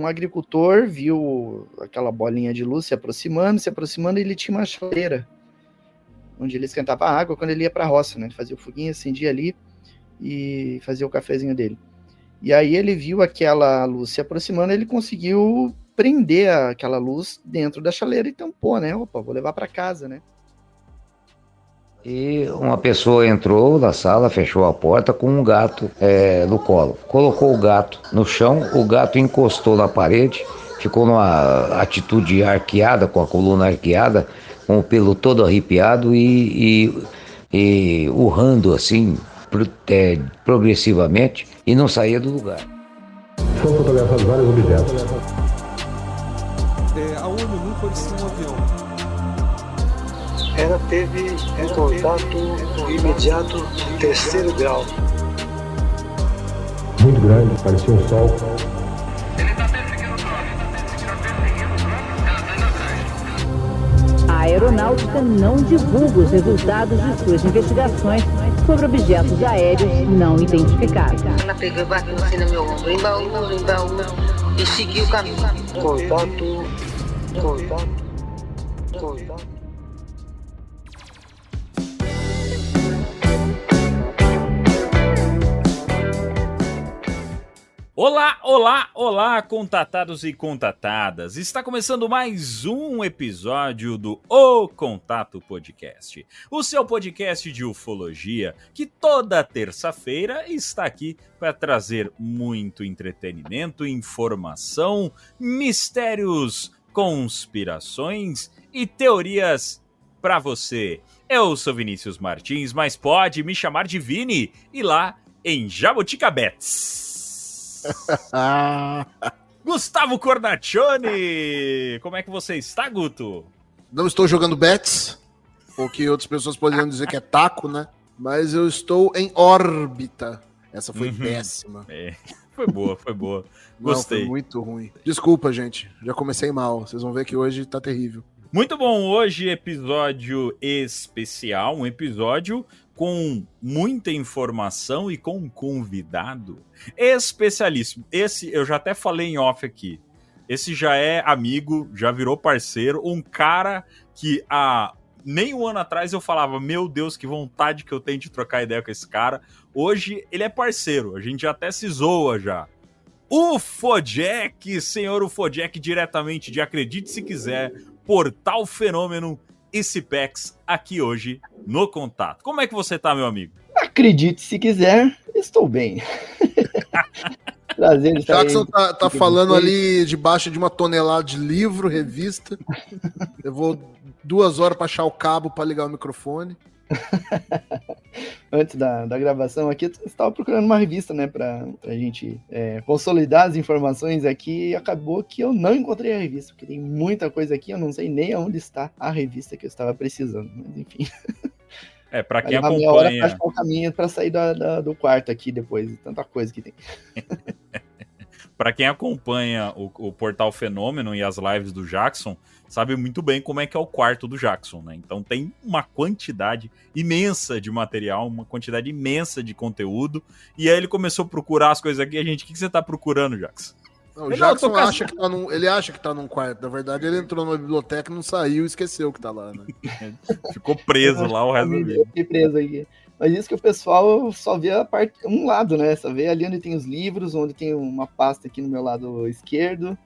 agricultor viu aquela bolinha de luz se aproximando, e ele tinha uma chaleira, onde ele esquentava a água quando ele ia para a roça, né? Ele fazia o foguinho, acendia ali e fazia o cafezinho dele. E aí ele viu aquela luz se aproximando, ele conseguiu prender aquela luz dentro da chaleira e tampou, né? Opa, vou levar para casa, né? E uma pessoa entrou na sala, fechou a porta com um gato no colo. Colocou o gato no chão, o gato encostou na parede, ficou numa atitude arqueada, com a coluna arqueada, com o pelo todo arrepiado e urrando assim, progressivamente, e não saía do lugar. Foram fotografados vários objetos. A olho nu parecia um avião. Ela teve um contato imediato de terceiro grau. Muito grande, parecia um sol. Ele está perseguindo o drone, ela está indo atrás. A aeronáutica não divulga os resultados de suas investigações sobre objetos aéreos não identificados. Ela pegou e bateu assim no meu ombro, embaú, e seguiu o caminho. Contato. Olá, contatados e contatadas! Está começando mais um episódio do O Contato Podcast, o seu podcast de ufologia que toda terça-feira está aqui para trazer muito entretenimento, informação, mistérios, conspirações e teorias para você. Eu sou Vinícius Martins, mas pode me chamar de Vini e lá em Jaboticabets. Gustavo Cornaccione, como é que você está, Guto? Não estou jogando bets, o que outras pessoas poderiam dizer que é taco, né? Mas eu estou em órbita. Essa foi péssima. Foi boa. Gostei. Não, foi muito ruim. Desculpa, gente. Já comecei mal. Vocês vão ver que hoje tá terrível. Muito bom. Hoje, episódio especial. Um episódio com muita informação e com um convidado especialíssimo. Esse, eu já até falei em off aqui. Esse já é amigo, já virou parceiro. Um cara que há nem um ano atrás eu falava, meu Deus, que vontade que eu tenho de trocar ideia com esse cara. Hoje ele é parceiro, a gente até se zoa já. UFOJack, senhor UFOJack, diretamente de Acredite Se Quiser, Portal Fenômeno e Cipex, aqui hoje no Contato. Como é que você tá, meu amigo? Acredite se quiser, estou bem. Prazer estar Jackson tá falando ali debaixo de uma tonelada de livro, revista. Eu vou 2 horas para achar o cabo para ligar o microfone. Antes da gravação aqui, eu estava procurando uma revista, né, pra gente consolidar as informações aqui, e acabou que eu não encontrei a revista, porque tem muita coisa aqui, eu não sei nem aonde está a revista que eu estava precisando, mas enfim. Pra quem acompanha... Meia hora pra achar o caminho pra sair do quarto aqui depois, de tanta coisa que tem. Pra quem acompanha o Portal Fenômeno e as lives do Jackson, sabe muito bem como é que é o quarto do Jackson, né? Então tem uma quantidade imensa de material, uma quantidade imensa de conteúdo, e aí ele começou a procurar as coisas aqui, o que você tá procurando, Jackson? Não, o Jackson acha que tá num quarto, na verdade ele entrou numa biblioteca, não saiu e esqueceu que tá lá, né? Ficou preso lá o resto da vida. Fiquei preso aqui. Mas isso que o pessoal só vê um lado, né? Só vê ali onde tem os livros, onde tem uma pasta aqui no meu lado esquerdo,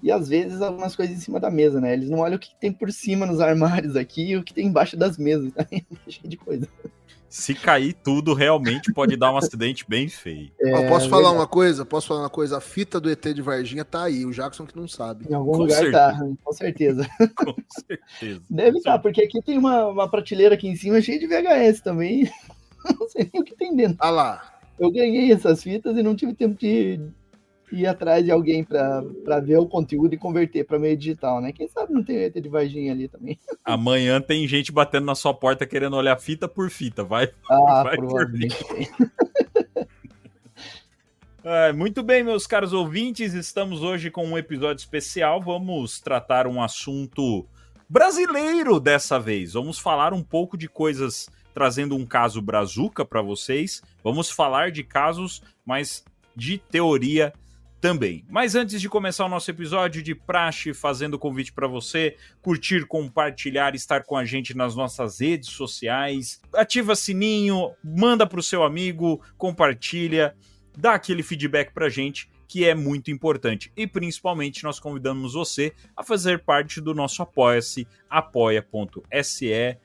e às vezes algumas coisas em cima da mesa, né? Eles não olham o que tem por cima nos armários aqui e o que tem embaixo das mesas, tá cheio de coisa. Se cair tudo, realmente pode dar um acidente bem feio. Posso falar uma coisa? A fita do ET de Varginha tá aí, o Jackson que não sabe. Em algum lugar tá, com certeza. Com certeza. Deve estar, porque aqui tem uma prateleira aqui em cima cheia de VHS também. Não sei nem o que tem dentro. Ah lá. Eu ganhei essas fitas e não tive tempo de ir atrás de alguém pra ver o conteúdo e converter pra meio digital, né? Quem sabe não tem ET de Varginha ali também. Amanhã tem gente batendo na sua porta querendo olhar fita por fita, vai provavelmente. Muito bem, meus caros ouvintes, estamos hoje com um episódio especial, vamos tratar um assunto brasileiro dessa vez, vamos falar um pouco de coisas, trazendo um caso brazuca para vocês, vamos falar de casos, mas de teoria também. Mas antes de começar o nosso episódio, de praxe, fazendo o convite para você curtir, compartilhar, estar com a gente nas nossas redes sociais, ativa sininho, manda pro seu amigo, compartilha, dá aquele feedback pra gente, que é muito importante. E principalmente nós convidamos você a fazer parte do nosso Apoia-se, apoia.se/O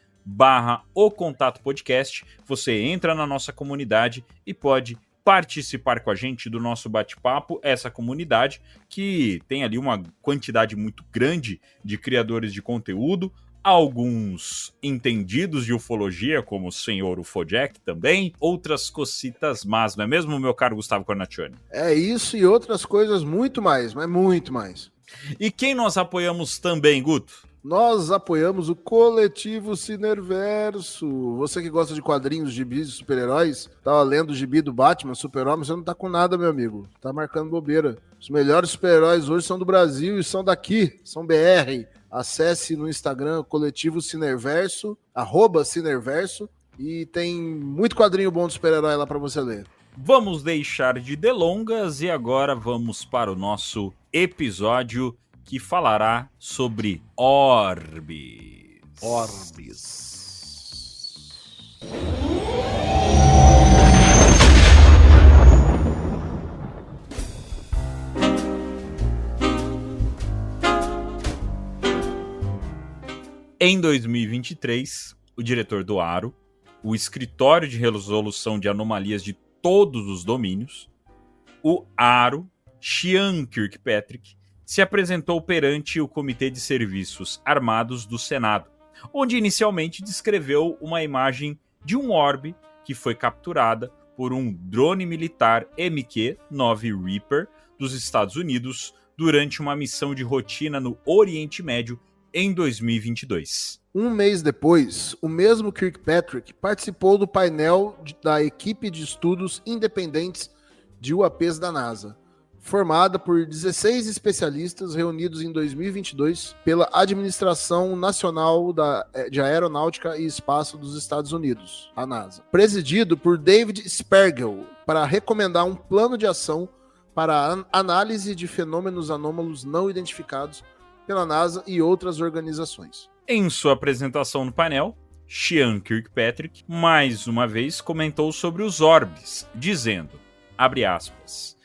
Contato Podcast. Você entra na nossa comunidade e pode participar com a gente do nosso bate-papo, essa comunidade que tem ali uma quantidade muito grande de criadores de conteúdo, alguns entendidos de ufologia, como o senhor Ufojack também, outras cocitas más, não é mesmo, meu caro Gustavo Cornaccioni? É isso e outras coisas muito mais, mas muito mais. E quem nós apoiamos também, Guto? Nós apoiamos o Coletivo Cinerverso. Você que gosta de quadrinhos, gibis de super-heróis, tava lendo o gibi do Batman, Super-Homem, você não tá com nada, meu amigo. Tá marcando bobeira. Os melhores super-heróis hoje são do Brasil e são daqui, são BR. Acesse no Instagram Coletivo Cinerverso, @Cinerverso, e tem muito quadrinho bom de super-herói lá pra você ler. Vamos deixar de delongas e agora vamos para o nosso episódio que falará sobre orbes. Em 2023, o diretor do ARO, o Escritório de Resolução de Anomalias de Todos os Domínios, o ARO, Sean Kirkpatrick, se apresentou perante o Comitê de Serviços Armados do Senado, onde inicialmente descreveu uma imagem de um orbe que foi capturada por um drone militar MQ-9 Reaper dos Estados Unidos durante uma missão de rotina no Oriente Médio em 2022. Um mês depois, o mesmo Kirkpatrick participou do painel da equipe de estudos independentes de UAPs da NASA, formada por 16 especialistas reunidos em 2022 pela Administração Nacional de Aeronáutica e Espaço dos Estados Unidos, a NASA, presidido por David Spergel, para recomendar um plano de ação para a análise de fenômenos anômalos não identificados pela NASA e outras organizações. Em sua apresentação no painel, Sean Kirkpatrick mais uma vez comentou sobre os orbes, dizendo, abre aspas,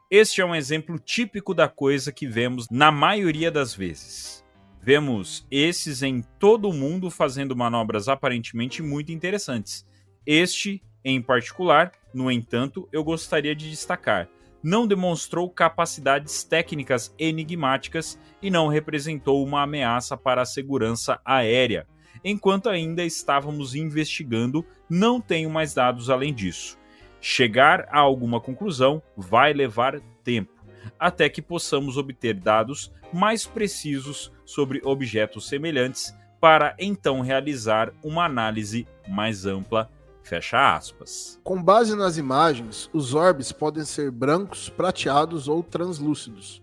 este é um exemplo típico da coisa que vemos na maioria das vezes. Vemos esses em todo o mundo fazendo manobras aparentemente muito interessantes. Este, em particular, no entanto, eu gostaria de destacar, não demonstrou capacidades técnicas enigmáticas e não representou uma ameaça para a segurança aérea. Enquanto ainda estávamos investigando, não tenho mais dados além disso. Chegar a alguma conclusão vai levar tempo, até que possamos obter dados mais precisos sobre objetos semelhantes para então realizar uma análise mais ampla. Fecha aspas. Com base nas imagens, os orbes podem ser brancos, prateados ou translúcidos.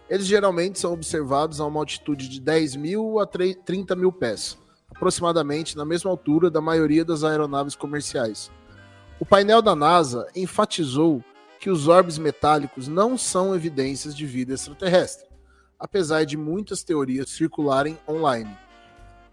Eles geralmente são observados a uma altitude de 10 mil a 30 mil pés, aproximadamente na mesma altura da maioria das aeronaves comerciais. O painel da NASA enfatizou que os orbes metálicos não são evidências de vida extraterrestre, apesar de muitas teorias circularem online.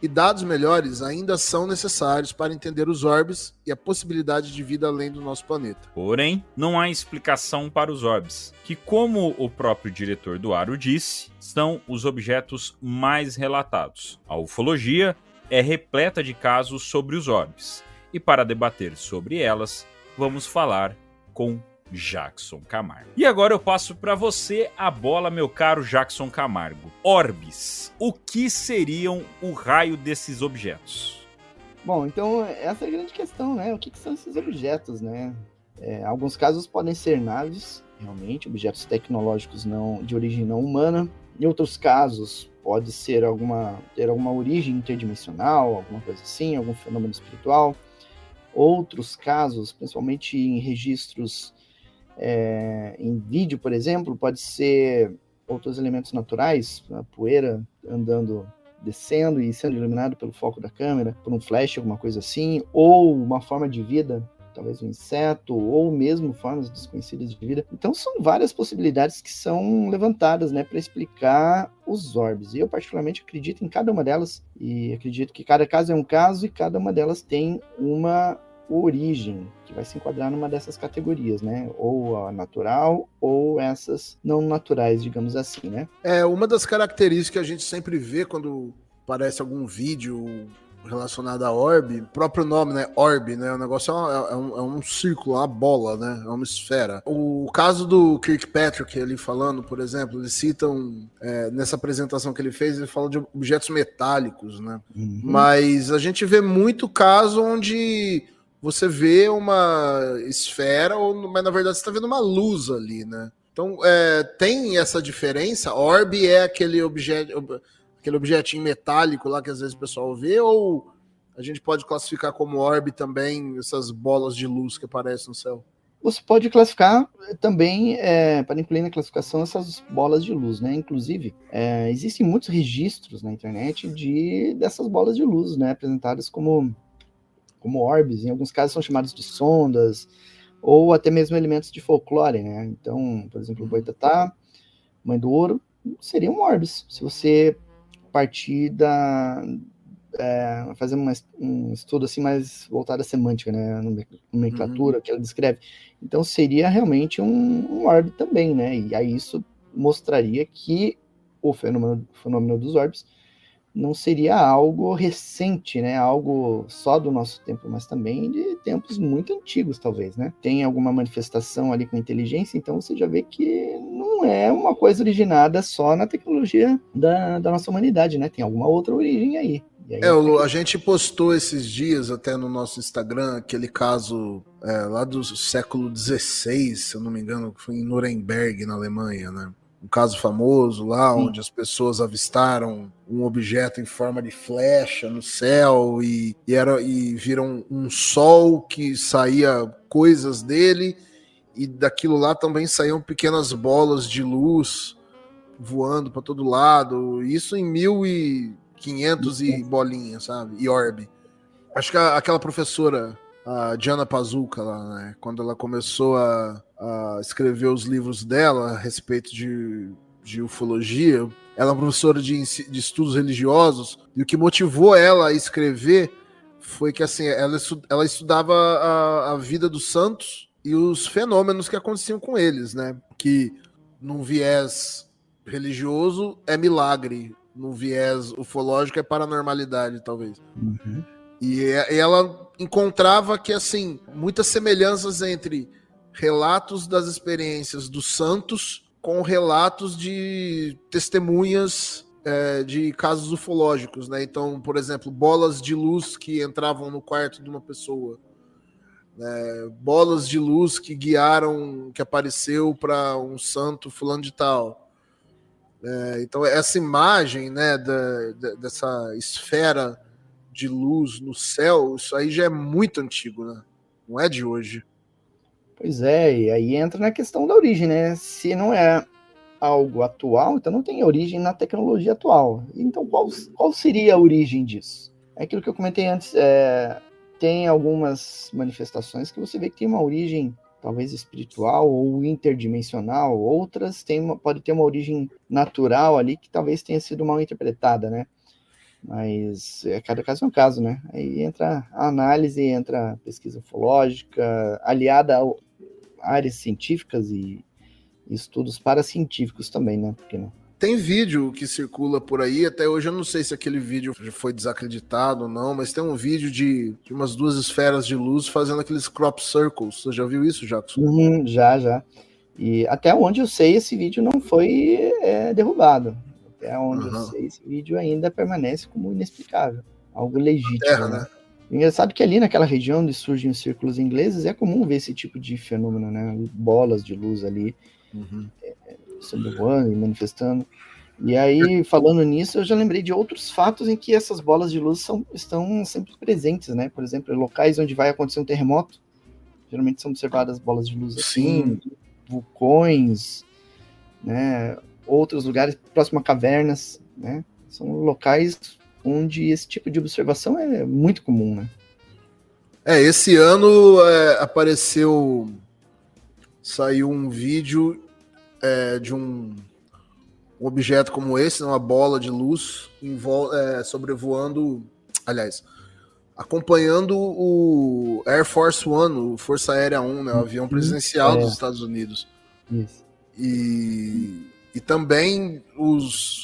E dados melhores ainda são necessários para entender os orbes e a possibilidade de vida além do nosso planeta. Porém, não há explicação para os orbes, que, como o próprio diretor do ARO disse, são os objetos mais relatados. A ufologia é repleta de casos sobre os orbes. E para debater sobre elas, vamos falar com Jackson Camargo. E agora eu passo para você a bola, meu caro Jackson Camargo. Orbes. O que seriam o raio desses objetos? Bom, então essa é a grande questão, né? O que são esses objetos, né? Alguns casos podem ser naves, realmente, objetos tecnológicos de origem não humana. Em outros casos, pode ser ter alguma origem interdimensional, alguma coisa assim, algum fenômeno espiritual. Outros casos, principalmente em registros em vídeo, por exemplo, pode ser outros elementos naturais, a poeira descendo e sendo iluminado pelo foco da câmera, por um flash, alguma coisa assim, ou uma forma de vida talvez um inseto, ou mesmo formas desconhecidas de vida. Então são várias possibilidades que são levantadas, né, para explicar os orbes. E eu particularmente acredito em cada uma delas, e acredito que cada caso é um caso, e cada uma delas tem uma origem que vai se enquadrar numa dessas categorias, né? Ou a natural, ou essas não naturais, digamos assim, né? Uma das características que a gente sempre vê quando aparece algum vídeo relacionado a orbe, o próprio nome, né? Orbe, né? O negócio é um círculo, uma bola, né? É uma esfera. O caso do Kirkpatrick, ele falando, por exemplo, eles citam, nessa apresentação que ele fez, ele fala de objetos metálicos, né? Uhum. Mas a gente vê muito caso onde você vê uma esfera, mas na verdade você está vendo uma luz ali, né? Então, tem essa diferença? Orbe é aquele objetinho metálico lá que às vezes o pessoal vê, ou a gente pode classificar como orbe também essas bolas de luz que aparecem no céu? Você pode classificar também, para incluir na classificação, essas bolas de luz, né? Inclusive, existem muitos registros na internet dessas bolas de luz, né? Apresentadas como orbes, em alguns casos são chamados de sondas, ou até mesmo elementos de folclore, né? Então, por exemplo, o Boitatá, Mãe do Ouro, seriam orbes. Se você partir fazer um estudo assim mais voltado à semântica, né? Nomenclatura, que ela descreve. Então, seria realmente um orbe também, né? E aí isso mostraria que o fenômeno dos orbes não seria algo recente, né? Algo só do nosso tempo, mas também de tempos muito antigos, talvez, né? Tem alguma manifestação ali com inteligência, então você já vê que não é uma coisa originada só na tecnologia da nossa humanidade, né? Tem alguma outra origem aí. E aí a gente postou esses dias até no nosso Instagram aquele caso lá do século XVI, se eu não me engano, que foi em Nuremberg, na Alemanha, né? Um caso famoso lá, Sim. Onde as pessoas avistaram um objeto em forma de flecha no céu e viram um sol que saía coisas dele, e daquilo lá também saíam pequenas bolas de luz voando para todo lado, isso em 1500 e bolinha, sabe? E orbe. Acho que aquela professora, a Diana Pazuca, lá, né? Quando ela começou a escrever os livros dela a respeito de ufologia, ela é uma professora de estudos religiosos, e o que motivou ela a escrever foi que assim, ela estudava a vida dos santos e os fenômenos que aconteciam com eles, né? Que num viés religioso é milagre, num viés ufológico é paranormalidade, talvez. Uhum. E ela encontrava que, assim, muitas semelhanças entre relatos das experiências dos santos com relatos de testemunhas de casos ufológicos, né? Então, por exemplo, bolas de luz que entravam no quarto de uma pessoa, bolas de luz que apareceu para um santo fulano de tal. Então, essa imagem, né, dessa esfera de luz no céu, isso aí já é muito antigo, né? Não é de hoje. Pois é, e aí entra na questão da origem, né? Se não é algo atual, então não tem origem na tecnologia atual. Então, qual seria a origem disso? É aquilo que eu comentei antes, tem algumas manifestações que você vê que tem uma origem talvez espiritual ou interdimensional, outras pode ter uma origem natural ali que talvez tenha sido mal interpretada, né? Mas cada caso é um caso, né? Aí entra a análise, entra a pesquisa ufológica, aliada a áreas científicas e estudos paracientíficos também, né? Porque não? Tem vídeo que circula por aí, até hoje eu não sei se aquele vídeo foi desacreditado ou não, mas tem um vídeo de umas 2 esferas de luz fazendo aqueles crop circles. Você já viu isso, Jackson? Já. E até onde eu sei, esse vídeo não foi derrubado. Até onde eu sei, esse vídeo ainda permanece como inexplicável. Algo legítimo. Terra, né? Engraçado que ali naquela região onde surgem os círculos ingleses, é comum ver esse tipo de fenômeno, né? Bolas de luz ali, sobrevoando e manifestando. E aí, falando nisso, eu já lembrei de outros fatos em que essas bolas de luz estão sempre presentes, né? Por exemplo, em locais onde vai acontecer um terremoto, geralmente são observadas bolas de luz assim, vulcões, né? Outros lugares próximo a cavernas, né? São locais onde esse tipo de observação é muito comum, né? Esse ano saiu um vídeo de um objeto como esse, uma bola de luz sobrevoando, aliás, acompanhando o Air Force One, o Força Aérea 1, né, o avião presidencial dos Estados Unidos. Isso. E também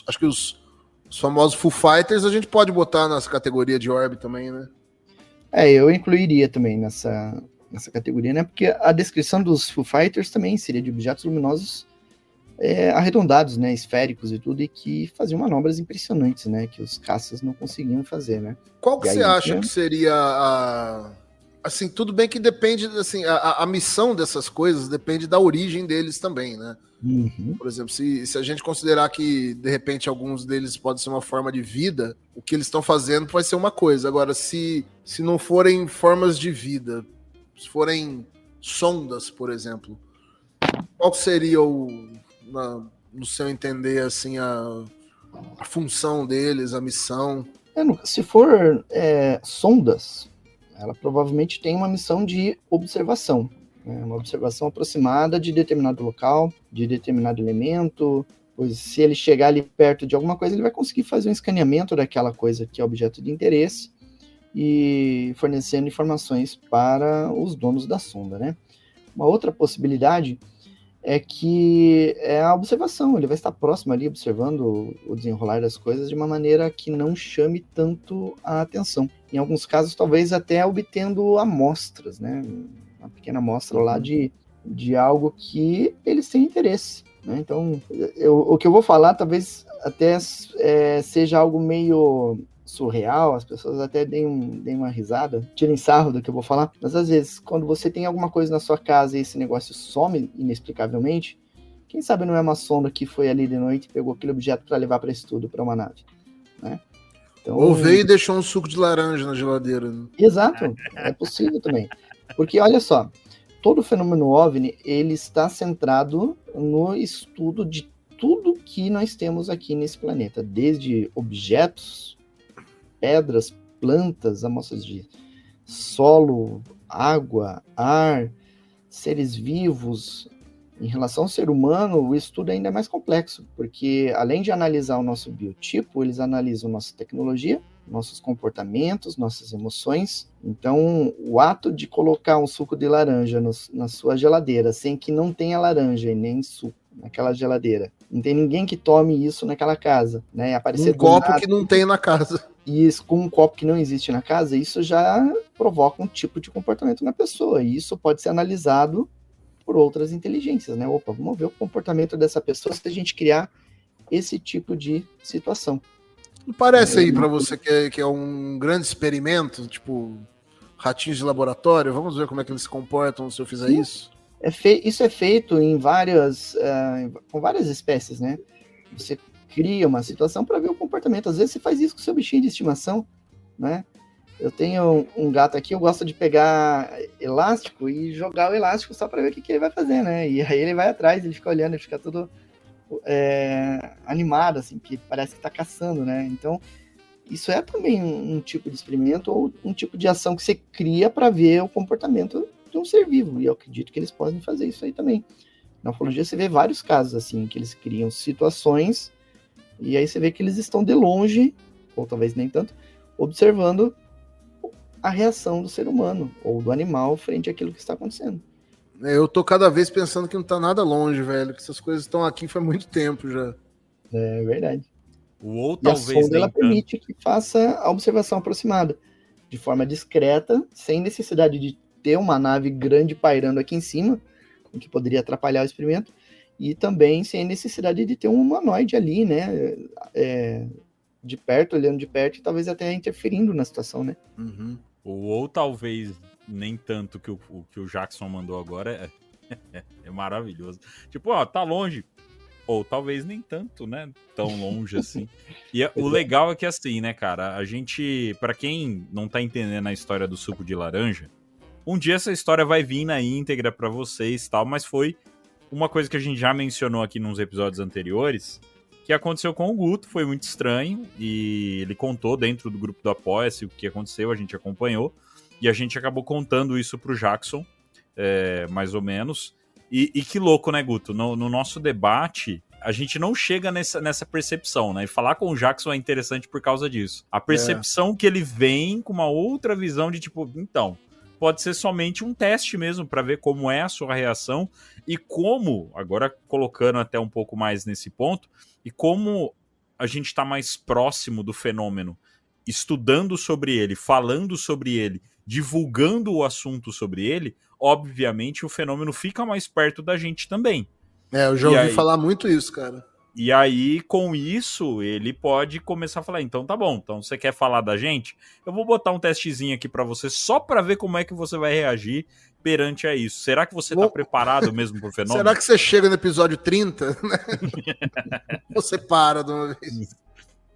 acho que os famosos Foo Fighters a gente pode botar nessa categoria de orb também, né? Eu incluiria também nessa categoria, né? Porque a descrição dos Foo Fighters também seria de objetos luminosos arredondados, né? Esféricos e tudo, e que faziam manobras impressionantes, né? Que os caças não conseguiam fazer, né? Qual que você acha que seria assim, tudo bem que depende, assim, a missão dessas coisas depende da origem deles também, né? Uhum. Por exemplo, se a gente considerar que, de repente, alguns deles podem ser uma forma de vida, o que eles estão fazendo vai ser uma coisa. Agora, se não forem formas de vida, se forem sondas, por exemplo, qual seria, no seu entender, assim, a função deles, a missão? Se for sondas, ela provavelmente tem uma missão de observação. Uma observação aproximada de determinado local, de determinado elemento, pois se ele chegar ali perto de alguma coisa, ele vai conseguir fazer um escaneamento daquela coisa que é objeto de interesse e fornecendo informações para os donos da sonda, né? Uma outra possibilidade é que é a observação, ele vai estar próximo ali, observando o desenrolar das coisas de uma maneira que não chame tanto a atenção. Em alguns casos, talvez até obtendo amostras, né? Uma pequena amostra lá de algo que eles têm interesse, né? Então, o que eu vou falar talvez até seja algo meio surreal, as pessoas até deem uma risada, tirem sarro do que eu vou falar, mas às vezes, quando você tem alguma coisa na sua casa e esse negócio some inexplicavelmente, quem sabe não é uma sonda que foi ali de noite e pegou aquele objeto para levar para estudo, para uma nave, né? Então, ou veio e deixou um suco de laranja na geladeira, né? Exato, é possível também. Porque, olha só, todo fenômeno OVNI, ele está centrado no estudo de tudo que nós temos aqui nesse planeta, desde objetos, pedras, plantas, amostras de solo, água, ar, seres vivos. Em relação ao ser humano, o estudo ainda é mais complexo, porque além de analisar o nosso biotipo, eles analisam nossa tecnologia, nossos comportamentos, nossas emoções. Então, o ato de colocar um suco de laranja na sua geladeira, sem que não tenha laranja e nem suco naquela geladeira, não tem ninguém que tome isso naquela casa, né? Aparecer um copo que não tem na casa. E isso, com um copo que não existe na casa, isso já provoca um tipo de comportamento na pessoa, e isso pode ser analisado por outras inteligências, né? Opa, vamos ver o comportamento dessa pessoa se a gente criar esse tipo de situação. Não parece aí para você que é um grande experimento, tipo ratinhos de laboratório? Vamos ver como é que eles se comportam se eu fizer isso? Isso é feito em com várias espécies, né? Você cria uma situação para ver o comportamento. Às vezes você faz isso com o seu bichinho de estimação, né? Eu tenho um gato aqui, eu gosto de pegar elástico e jogar o elástico só para ver o que ele vai fazer, né? E aí ele vai atrás, ele fica olhando, ele fica todo animado, assim, que parece que está caçando, né? Então, isso é também um tipo de experimento ou um tipo de ação que você cria para ver o comportamento de um ser vivo, e eu acredito que eles podem fazer isso aí também. Na ufologia você vê vários casos, assim, que eles criam situações, e aí você vê que eles estão de longe, ou talvez nem tanto, observando a reação do ser humano, ou do animal, frente àquilo que está acontecendo. Eu tô cada vez pensando que não tá nada longe, velho, que essas coisas estão aqui faz muito tempo já. É verdade. Ou e talvez a sonda, ela permite que faça a observação aproximada, de forma discreta, sem necessidade de ter uma nave grande pairando aqui em cima, o que poderia atrapalhar o experimento, e também sem necessidade de ter um humanoide ali, né, de perto, olhando de perto, e talvez até interferindo na situação, né. Uhum. Ou talvez nem tanto que o Jackson mandou agora é maravilhoso. Tipo, ó, tá longe. Ou talvez nem tanto, né? Tão longe assim. E o legal é que assim, né, cara? A gente, pra quem não tá entendendo a história do suco de laranja, um dia essa história vai vir na íntegra pra vocês e tal, mas foi uma coisa que a gente já mencionou aqui nos episódios anteriores, que aconteceu com o Guto, foi muito estranho, e ele contou dentro do grupo do Apoia-se o que aconteceu, a gente acompanhou, E a gente acabou contando isso pro Jackson, mais ou menos. E que louco, né, Guto? No nosso debate, a gente não chega nessa percepção, né? E falar com o Jackson é interessante por causa disso. A percepção que ele vem com uma outra visão de tipo, então, pode ser somente um teste mesmo para ver como é a sua reação e como, agora colocando até um pouco mais nesse ponto, e como a gente está mais próximo do fenômeno, estudando sobre ele, falando sobre ele, divulgando o assunto sobre ele, obviamente o fenômeno fica mais perto da gente também. Eu já ouvi falar muito isso, cara. E aí, com isso, ele pode começar a falar, então tá bom, então você quer falar da gente? Eu vou botar um testezinho aqui pra você, só pra ver como é que você vai reagir perante a isso. Será que você tá preparado mesmo pro fenômeno? Será que você chega no episódio 30, né? Você para de uma vez.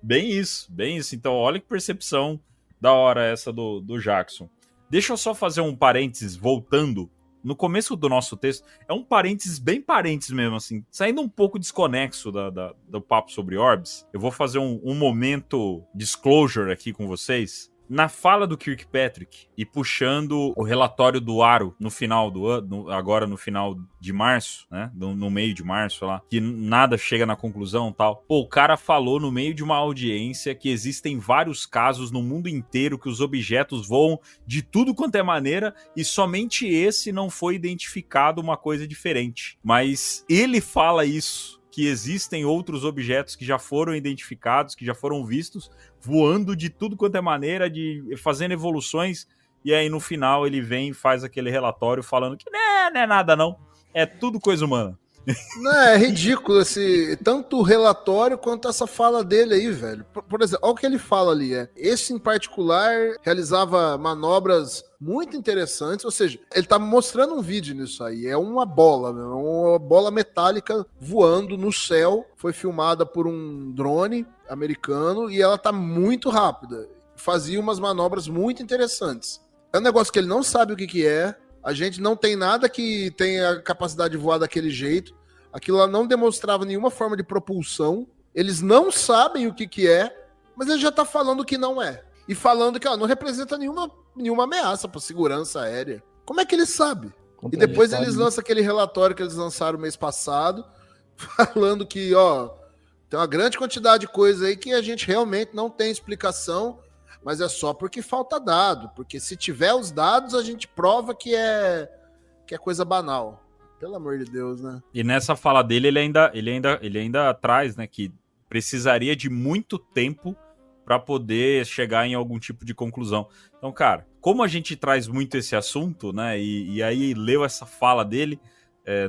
Bem isso. Então, olha que percepção da hora essa do Jackson. Deixa eu só fazer um parênteses, voltando. No começo do nosso texto, é um parênteses, bem parênteses mesmo, assim, saindo um pouco desconexo do papo sobre orbs. Eu vou fazer um momento disclosure aqui com vocês. Na fala do Kirkpatrick e puxando o relatório do Aro no final do ano, agora no final de março, né? No meio de março lá, que nada chega na conclusão e tal. Pô, o cara falou no meio de uma audiência que existem vários casos no mundo inteiro que os objetos voam de tudo quanto é maneira e somente esse não foi identificado uma coisa diferente. Mas ele fala isso, que existem outros objetos que já foram identificados, que já foram vistos, voando de tudo quanto é maneira, fazendo evoluções, e aí no final ele vem e faz aquele relatório falando que não é nada não, é tudo coisa humana. Não, é ridículo tanto o relatório quanto essa fala dele aí, velho. Por exemplo, olha o que ele fala ali. Esse em particular realizava manobras muito interessantes, ou seja, ele tá mostrando um vídeo nisso aí. É uma bola metálica voando no céu. Foi filmada por um drone americano e ela tá muito rápida. Fazia umas manobras muito interessantes. É um negócio que ele não sabe o que é. A gente não tem nada que tenha a capacidade de voar daquele jeito. Aquilo lá não demonstrava nenhuma forma de propulsão. Eles não sabem o que é, mas ele já tá falando que não é. E falando que não representa nenhuma ameaça para segurança aérea. Como é que ele sabe? E depois eles lançam aquele relatório que eles lançaram mês passado, falando que, tem uma grande quantidade de coisa aí que a gente realmente não tem explicação, mas é só porque falta dado. Porque se tiver os dados, a gente prova que é coisa banal. Pelo amor de Deus, né? E nessa fala dele, ele ainda traz, né, que precisaria de muito tempo para poder chegar em algum tipo de conclusão. Então, cara, como a gente traz muito esse assunto, né, e aí leu essa fala dele,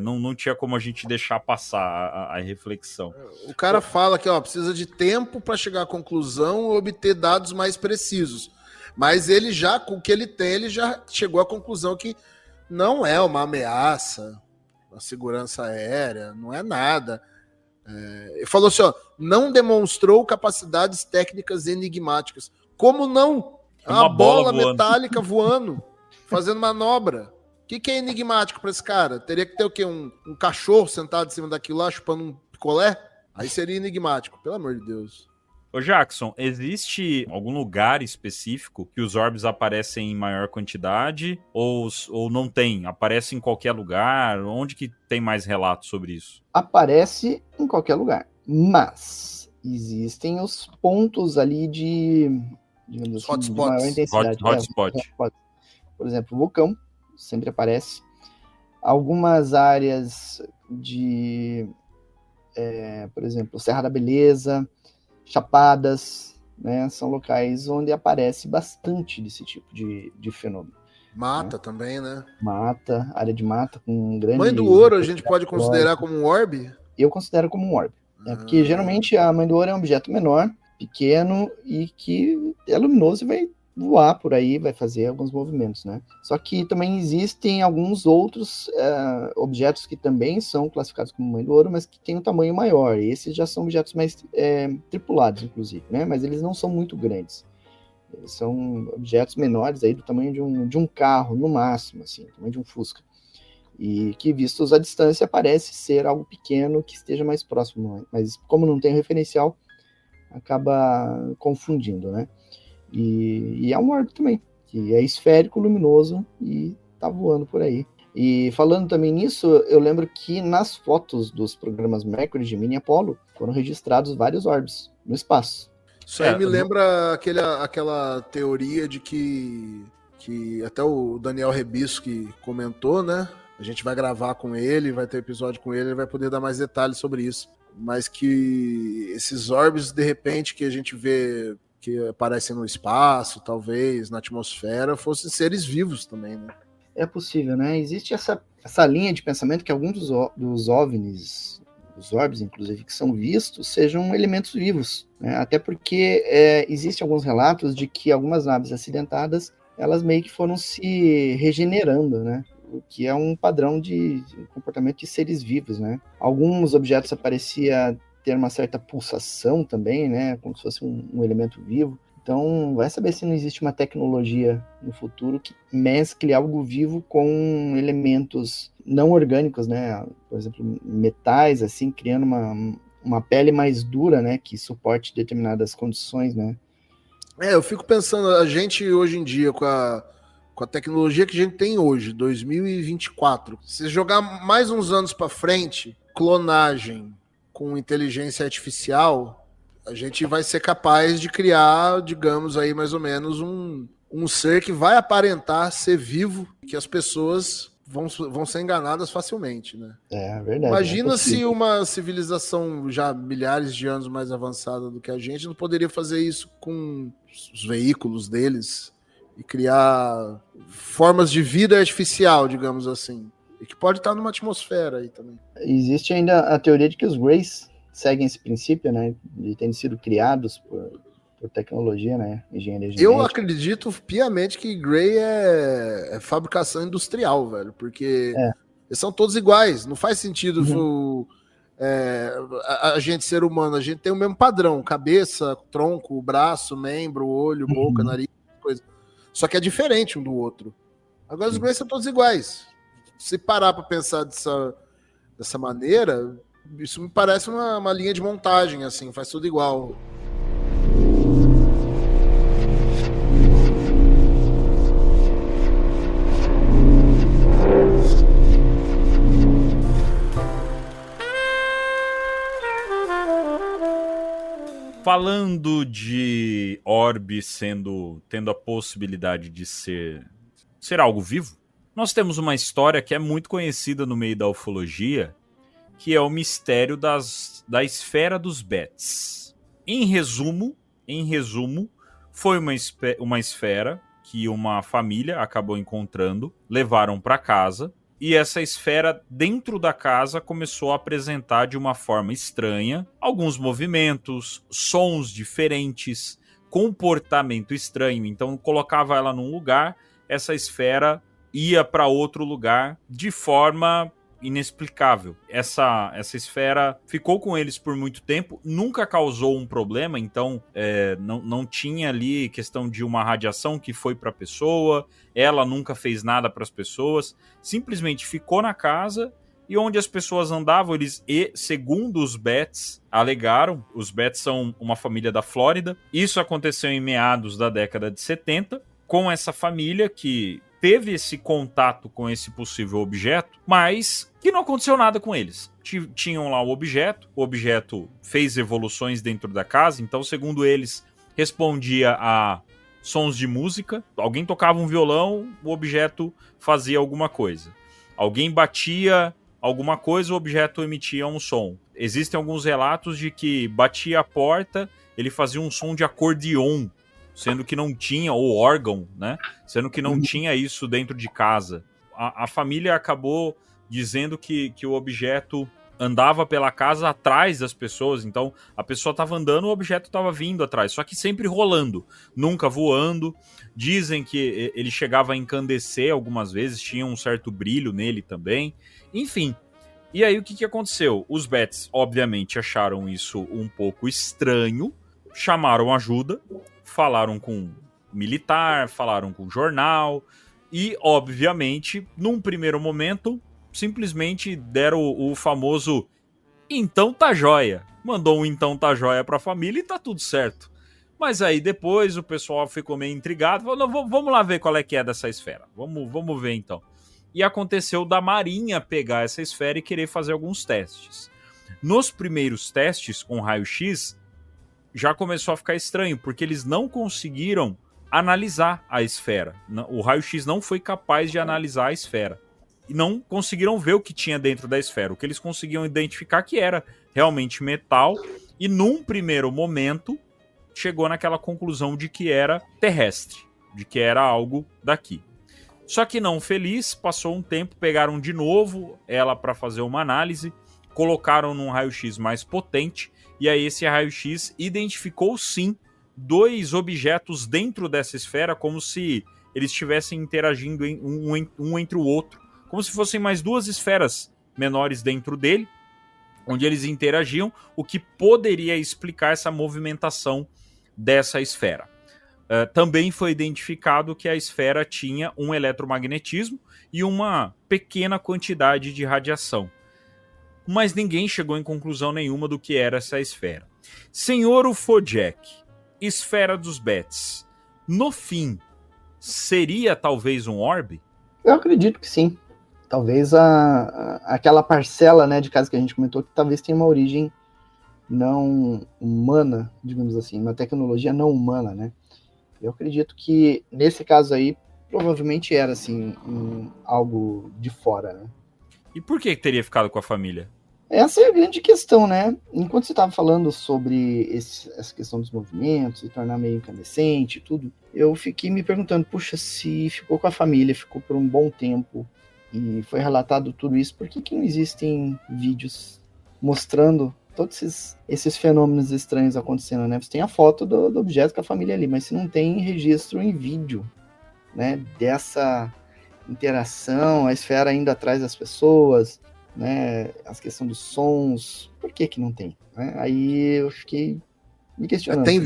não tinha como a gente deixar passar a reflexão. O cara fala que precisa de tempo para chegar à conclusão e obter dados mais precisos. Mas ele já, com o que ele tem, ele já chegou à conclusão que não é uma ameaça à segurança aérea, não é nada. Ele falou assim, não demonstrou capacidades técnicas enigmáticas. Como não? Uma bola metálica voando, fazendo manobra. O que é enigmático para esse cara? Teria que ter o quê? Um cachorro sentado em cima daquilo lá, chupando um picolé? Aí seria enigmático, pelo amor de Deus. Ô Jackson, existe algum lugar específico que os orbs aparecem em maior quantidade? Ou não tem? Aparece em qualquer lugar? Onde que tem mais relatos sobre isso? Aparece em qualquer lugar. Mas existem os pontos ali de maior intensidade. Hotspot. Por exemplo, o vulcão sempre aparece. Algumas áreas de, por exemplo, Serra da Beleza, Chapadas, né, são locais onde aparece bastante desse tipo de fenômeno. Mata também, né? Mata, área de mata com grande... Mãe do Ouro a gente pode considerar como um orbe? Eu considero como um orbe. Porque geralmente a Mãe do Ouro é um objeto menor, pequeno e que é luminoso e vai voar por aí, vai fazer alguns movimentos, né? Só que também existem alguns outros objetos que também são classificados como Mãe do Ouro, mas que têm um tamanho maior. E esses já são objetos mais tripulados, inclusive, né? Mas eles não são muito grandes. Eles são objetos menores aí do tamanho de um carro, no máximo, assim, do tamanho de um Fusca. E que, vistos à distância, parece ser algo pequeno que esteja mais próximo. Mas como não tem referencial, acaba confundindo, né? E é um orbe também. que é esférico, luminoso e tá voando por aí. E falando também nisso, eu lembro que nas fotos dos programas Mercury, Gemini e Apollo foram registrados vários orbes no espaço. Isso aí me lembra aquela teoria de que até o Daniel Rebisco comentou, né? A gente vai gravar com ele, vai ter episódio com ele vai poder dar mais detalhes sobre isso. Mas que esses orbes, de repente, que a gente vê que aparecem no espaço, talvez, na atmosfera, fossem seres vivos também, né? É possível, né? Existe essa linha de pensamento que alguns dos OVNIs, os orbes, inclusive, que são vistos, sejam elementos vivos, né? Até porque existem alguns relatos de que algumas naves acidentadas, elas meio que foram se regenerando, né? O que é um padrão de comportamento de seres vivos, né? Alguns objetos pareciam ter uma certa pulsação também, né? Como se fosse um elemento vivo. Então, vai saber se não existe uma tecnologia no futuro que mescle algo vivo com elementos não orgânicos, né? Por exemplo, metais, assim, criando uma pele mais dura, né? Que suporte determinadas condições, né? Eu fico pensando, a gente hoje em dia, com a tecnologia que a gente tem hoje, 2024, se jogar mais uns anos para frente, clonagem com inteligência artificial, a gente vai ser capaz de criar, digamos aí, mais ou menos um ser que vai aparentar ser vivo, que as pessoas vão ser enganadas facilmente, né? É verdade. Imagina se uma civilização já milhares de anos mais avançada do que a gente não poderia fazer isso com os veículos deles e criar formas de vida artificial, digamos assim, e que pode estar numa atmosfera aí também. Existe ainda a teoria de que os Greys seguem esse princípio, né, de terem sido criados por tecnologia, né, engenharia genética. Eu acredito piamente que Grey é fabricação industrial, velho, porque eles são todos iguais, não faz sentido a gente ser humano, a gente tem o mesmo padrão, cabeça, tronco, braço, membro, olho, boca, nariz, coisa. Só que é diferente um do outro. Agora os Greys são todos iguais. Se parar para pensar dessa maneira, isso me parece uma linha de montagem, assim, faz tudo igual. Falando de orbe tendo a possibilidade de ser algo vivo, nós temos uma história que é muito conhecida no meio da ufologia, que é o mistério da esfera dos Bets. Em resumo, foi uma esfera que uma família acabou encontrando, levaram para casa, e essa esfera dentro da casa começou a apresentar de uma forma estranha alguns movimentos, sons diferentes, comportamento estranho. Então colocava ela num lugar, essa esfera ia para outro lugar de forma inexplicável. Essa esfera ficou com eles por muito tempo, nunca causou um problema, então não tinha ali questão de uma radiação que foi para a pessoa, ela nunca fez nada para as pessoas, simplesmente ficou na casa, e onde as pessoas andavam, segundo os Bets alegaram, os Bets são uma família da Flórida, isso aconteceu em meados da década de 70, com essa família que teve esse contato com esse possível objeto, mas que não aconteceu nada com eles. Tinham lá o objeto fez evoluções dentro da casa, então, segundo eles, respondia a sons de música. Alguém tocava um violão, o objeto fazia alguma coisa. Alguém batia alguma coisa, o objeto emitia um som. Existem alguns relatos de que batia a porta, ele fazia um som de acordeon, sendo que não tinha, ou órgão, né? Sendo que não tinha isso dentro de casa. A família acabou dizendo que o objeto andava pela casa atrás das pessoas, então a pessoa estava andando, o objeto estava vindo atrás, só que sempre rolando, nunca voando. Dizem que ele chegava a encandecer algumas vezes, tinha um certo brilho nele também. Enfim, e aí o que aconteceu? Os Bets, obviamente, acharam isso um pouco estranho, chamaram ajuda, falaram com militar, falaram com jornal e, obviamente, num primeiro momento, simplesmente deram o famoso então tá jóia. Mandou um então tá jóia pra família e tá tudo certo. Mas aí depois o pessoal ficou meio intrigado, falou, não, vamos lá ver qual é que é dessa esfera. Vamos ver então. E aconteceu da Marinha pegar essa esfera e querer fazer alguns testes. Nos primeiros testes com raio-x, já começou a ficar estranho, porque eles não conseguiram analisar a esfera. O raio-x não foi capaz de analisar a esfera. E não conseguiram ver o que tinha dentro da esfera. O que eles conseguiam identificar que era realmente metal. E num primeiro momento, chegou naquela conclusão de que era terrestre. De que era algo daqui. Só que não feliz, passou um tempo, pegaram de novo ela para fazer uma análise, colocaram num raio-x mais potente, e aí esse raio-x identificou sim 2 objetos dentro dessa esfera, como se eles estivessem interagindo um entre o outro, como se fossem mais 2 esferas menores dentro dele, onde eles interagiam, o que poderia explicar essa movimentação dessa esfera. Também foi identificado que a esfera tinha um eletromagnetismo e uma pequena quantidade de radiação. Mas ninguém chegou em conclusão nenhuma do que era essa esfera. Senhor Ufojek, esfera dos Betts, no fim, seria talvez um orbe? Eu acredito que sim. Talvez aquela parcela, né, de casos que a gente comentou, que talvez tenha uma origem não humana, digamos assim, uma tecnologia não humana, né? Eu acredito que, nesse caso aí, provavelmente era, assim, algo de fora, né? E por que teria ficado com a família? Essa é a grande questão, né? Enquanto você estava falando sobre essa questão dos movimentos, se tornar meio incandescente e tudo, eu fiquei me perguntando, puxa, se ficou com a família, ficou por um bom tempo, e foi relatado tudo isso, por que não existem vídeos mostrando todos esses fenômenos estranhos acontecendo, né? Você tem a foto do objeto com a família ali, mas se não tem registro em vídeo, né, dessa interação, a esfera indo atrás das pessoas, né, as questões dos sons, por que não tem? Né? Aí eu fiquei me questionando. Tem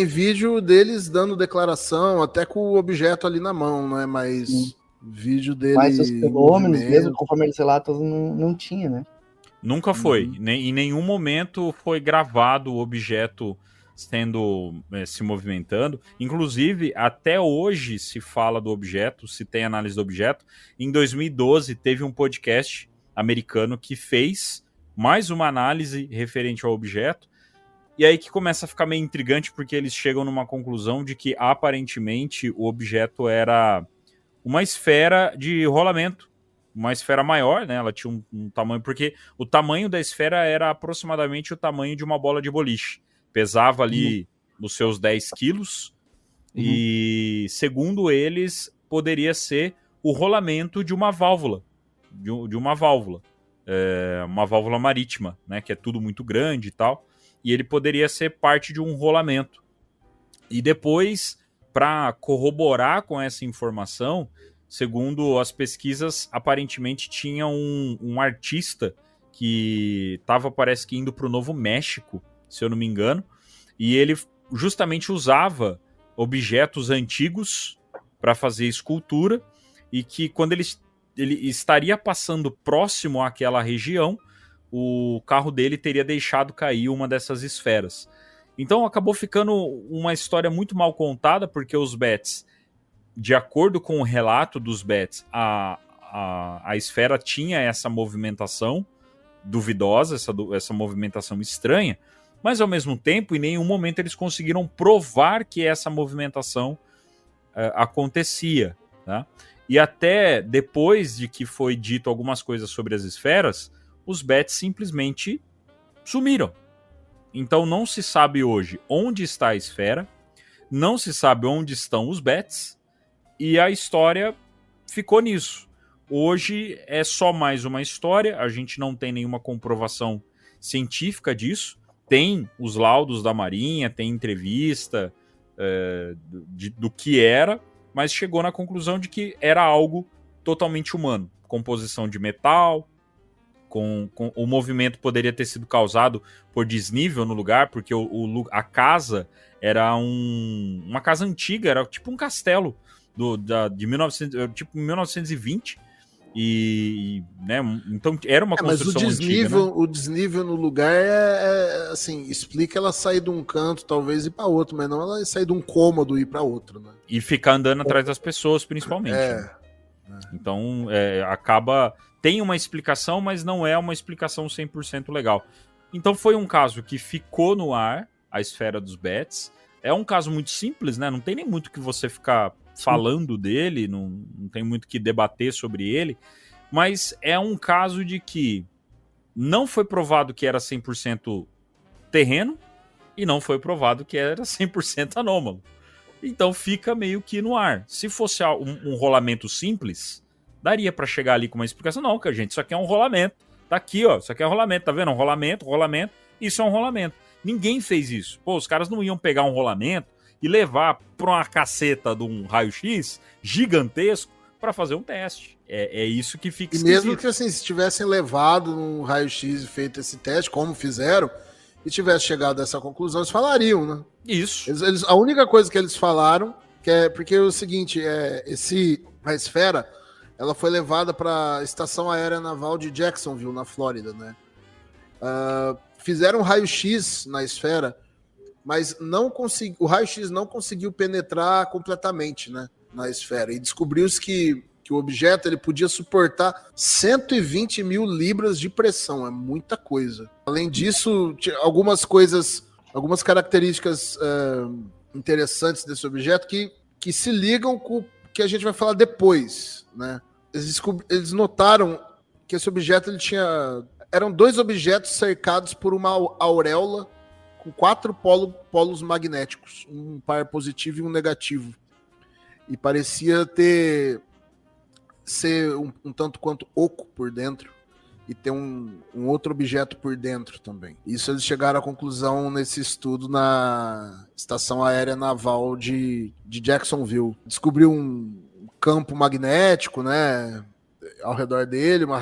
vídeo deles dando declaração, até com o objeto ali na mão, né? Mas vídeo deles... Mas os fenômenos, mesmo conforme eles relatam, não tinha, né? Nunca foi. Em nenhum momento foi gravado o objeto se movimentando. Inclusive, até hoje se fala do objeto, se tem análise do objeto. Em 2012, teve um podcast americano que fez mais uma análise referente ao objeto. E aí que começa a ficar meio intrigante, porque eles chegam numa conclusão de que, aparentemente, o objeto era uma esfera de rolamento. Uma esfera maior, né? Ela tinha um tamanho... Porque o tamanho da esfera era aproximadamente o tamanho de uma bola de boliche. Pesava ali os seus 10 quilos. E, segundo eles, poderia ser o rolamento de uma válvula. De uma válvula. Uma válvula marítima, né? Que é tudo muito grande e tal. E ele poderia ser parte de um rolamento. E depois, para corroborar com essa informação... Segundo as pesquisas, aparentemente tinha um artista que estava, parece que, indo para o Novo México, se eu não me engano, e ele justamente usava objetos antigos para fazer escultura, e que quando ele estaria passando próximo àquela região, o carro dele teria deixado cair uma dessas esferas. Então acabou ficando uma história muito mal contada, porque os Betts, de acordo com o relato dos Betts, a esfera tinha essa movimentação duvidosa, essa movimentação estranha, mas ao mesmo tempo, em nenhum momento eles conseguiram provar que essa movimentação acontecia. Tá? E até depois de que foi dito algumas coisas sobre as esferas, os Betts simplesmente sumiram. Então não se sabe hoje onde está a esfera, não se sabe onde estão os Betts, e a história ficou nisso. Hoje é só mais uma história, a gente não tem nenhuma comprovação científica disso. Tem os laudos da Marinha, tem entrevista do que era, mas chegou na conclusão de que era algo totalmente humano. Composição de metal, com o movimento poderia ter sido causado por desnível no lugar, porque a casa era uma casa antiga, era tipo um castelo de 1920, E né, então era uma construção mas antiga, né? o desnível no lugar assim, explica ela sair de um canto, talvez ir para outro, mas não ela sair de um cômodo e ir para outro, né? E ficar andando atrás das pessoas, principalmente. Né? Então, acaba... Tem uma explicação, mas não é uma explicação 100% legal. Então, foi um caso que ficou no ar, a esfera dos bets. É um caso muito simples, né? Não tem nem muito que você ficar falando dele, não tem muito que debater sobre ele. Mas é um caso de que não foi provado que era 100% terreno e não foi provado que era 100% anômalo. Então fica meio que no ar. Se fosse um rolamento simples, daria para chegar ali com uma explicação. Não, que gente, isso aqui é um rolamento. Tá aqui, ó, isso aqui é um rolamento, tá vendo? Um rolamento, isso é um rolamento. Ninguém fez isso. Pô, os caras não iam pegar um rolamento e levar pra uma caceta de um raio-x gigantesco para fazer um teste. É isso que fica esquisito. E mesmo que assim, se tivessem levado um raio-x e feito esse teste, como fizeram, e tivesse chegado a essa conclusão, eles falariam, né? Isso. A única coisa que eles falaram, que é porque é o seguinte, a esfera, ela foi levada para a Estação Aérea Naval de Jacksonville, na Flórida, né? Fizeram um raio-x na esfera, mas o raio-x não conseguiu penetrar completamente, né, na esfera. E descobriu-se que o objeto ele podia suportar 120 mil libras de pressão. É muita coisa. Além disso, algumas características interessantes desse objeto que se ligam com o que a gente vai falar depois, né? Eles notaram que esse objeto eram 2 objetos cercados por uma auréola com 4 polos magnéticos, um par positivo e um negativo. E parecia ser um tanto quanto oco por dentro e ter um outro objeto por dentro também. Isso eles chegaram à conclusão nesse estudo na Estação Aérea Naval de Jacksonville. Descobriu um campo magnético, né, ao redor dele, uma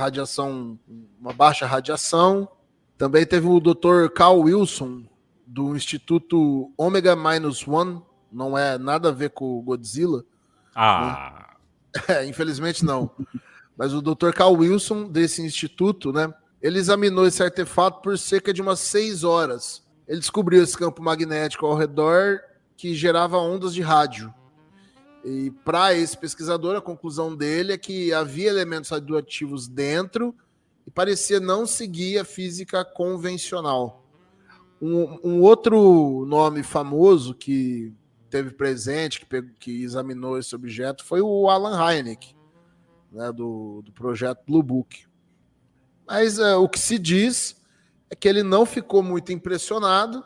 baixa radiação. Também teve o Dr. Carl Wilson, do Instituto Omega-1, não é nada a ver com o Godzilla. Né? Infelizmente não. Mas o Dr. Carl Wilson, desse instituto, né, ele examinou esse artefato por cerca de umas 6 horas. Ele descobriu esse campo magnético ao redor que gerava ondas de rádio. E para esse pesquisador, a conclusão dele é que havia elementos radioativos dentro e parecia não seguir a física convencional. Um outro nome famoso que teve presente, que examinou esse objeto, foi o Alan Hynek, né, do projeto Blue Book. Mas o que se diz é que ele não ficou muito impressionado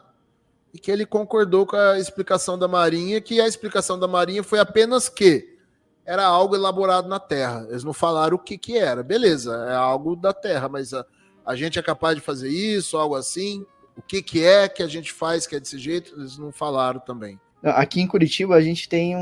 e que ele concordou com a explicação da Marinha, que a explicação da Marinha foi apenas que era algo elaborado na Terra. Eles não falaram o que era. Beleza, é algo da Terra, mas a gente é capaz de fazer isso, algo assim. O que é que a gente faz que é desse jeito? Eles não falaram também. Aqui em Curitiba a gente tem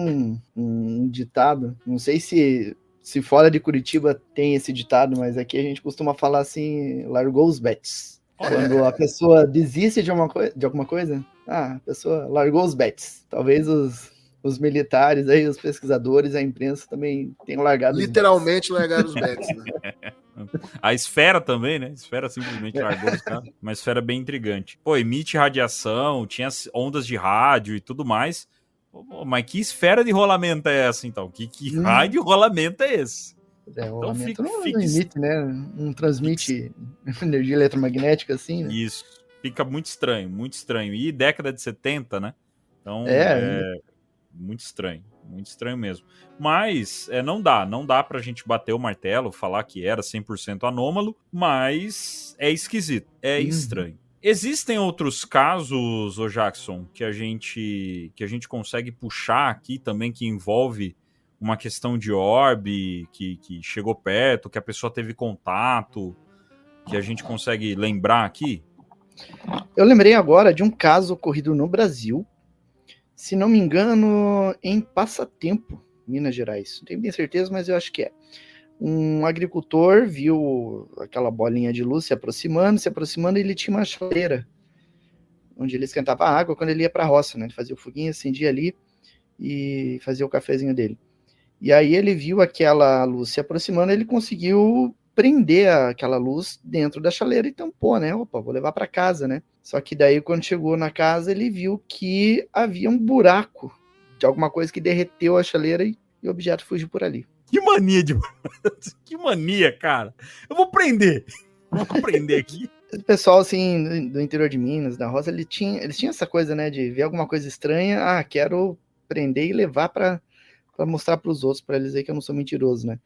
um ditado, não sei se fora de Curitiba tem esse ditado, mas aqui a gente costuma falar assim, largou os bets. Quando a pessoa desiste de alguma coisa, a pessoa largou os bets. Talvez os militares, aí, os pesquisadores, a imprensa também tenham largado literalmente largaram os bets, né? A esfera também, né? A esfera simplesmente largou os caras. Uma esfera bem intrigante. Pô, emite radiação, tinha ondas de rádio e tudo mais. Pô, mas que esfera de rolamento é essa, então? Que raio de rolamento é esse? O rolamento não emite, né? Não transmite energia eletromagnética assim, né? Isso. Fica muito estranho, muito estranho. E década de 70, né? Então, muito estranho mesmo. Mas não dá pra gente bater o martelo, falar que era 100% anômalo, mas é esquisito, é estranho. Existem outros casos, ô Jackson, que a gente consegue puxar aqui também, que envolve uma questão de orbe, que chegou perto, que a pessoa teve contato, que a gente consegue lembrar aqui? Eu lembrei agora de um caso ocorrido no Brasil, se não me engano, em Passatempo, Minas Gerais. Não tenho bem certeza, mas eu acho que é. Um agricultor viu aquela bolinha de luz se aproximando, e ele tinha uma chaleira, onde ele esquentava a água quando ele ia para a roça, né? Ele fazia o foguinho, acendia ali e fazia o cafezinho dele. E aí ele viu aquela luz se aproximando, ele conseguiu prender aquela luz dentro da chaleira e tampou, né? Opa, vou levar para casa, né? Só que daí, quando chegou na casa, ele viu que havia um buraco de alguma coisa que derreteu a chaleira e o objeto fugiu por ali. Que mania de... que mania, cara. Eu vou prender. Vou prender aqui. O pessoal, assim, do interior de Minas, da roça, eles tinham essa coisa, né, de ver alguma coisa estranha, quero prender e levar para mostrar para os outros, para eles verem que eu não sou mentiroso, né?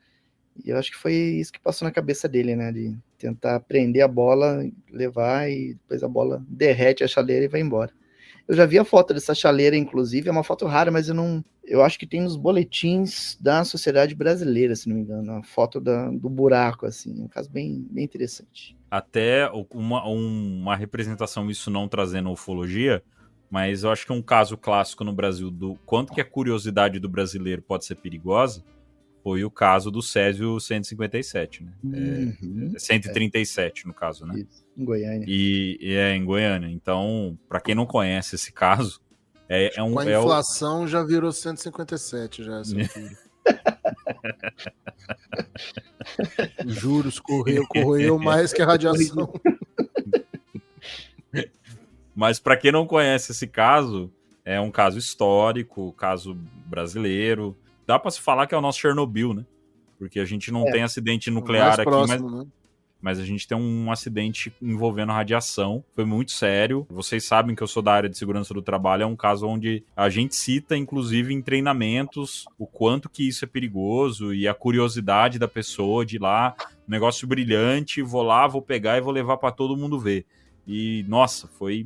E eu acho que foi isso que passou na cabeça dele, né, de tentar prender a bola, levar e depois a bola derrete a chaleira e vai embora. Eu já vi a foto dessa chaleira, inclusive, é uma foto rara, mas eu acho que tem nos boletins da Sociedade Brasileira, se não me engano, a foto do buraco, assim, um caso bem interessante. Até uma representação, isso não trazendo ufologia, mas eu acho que um caso clássico no Brasil do quanto que a curiosidade do brasileiro pode ser perigosa foi o caso do Césio 157, né? 137, no caso, né? Isso, em Goiânia. E em Goiânia. Então, para quem não conhece esse caso, com a inflação já virou 157, já, essa altura. Os juros corroeu mais que a radiação. Mas para quem não conhece esse caso, é um caso histórico, caso brasileiro. Dá para se falar que é o nosso Chernobyl, né? Porque a gente não tem acidente nuclear aqui, próximo, né? Mas a gente tem um acidente envolvendo radiação. Foi muito sério. Vocês sabem que eu sou da área de segurança do trabalho. É um caso onde a gente cita, inclusive, em treinamentos, o quanto que isso é perigoso e a curiosidade da pessoa de ir lá, um negócio brilhante, vou lá, vou pegar e vou levar para todo mundo ver. E, nossa, foi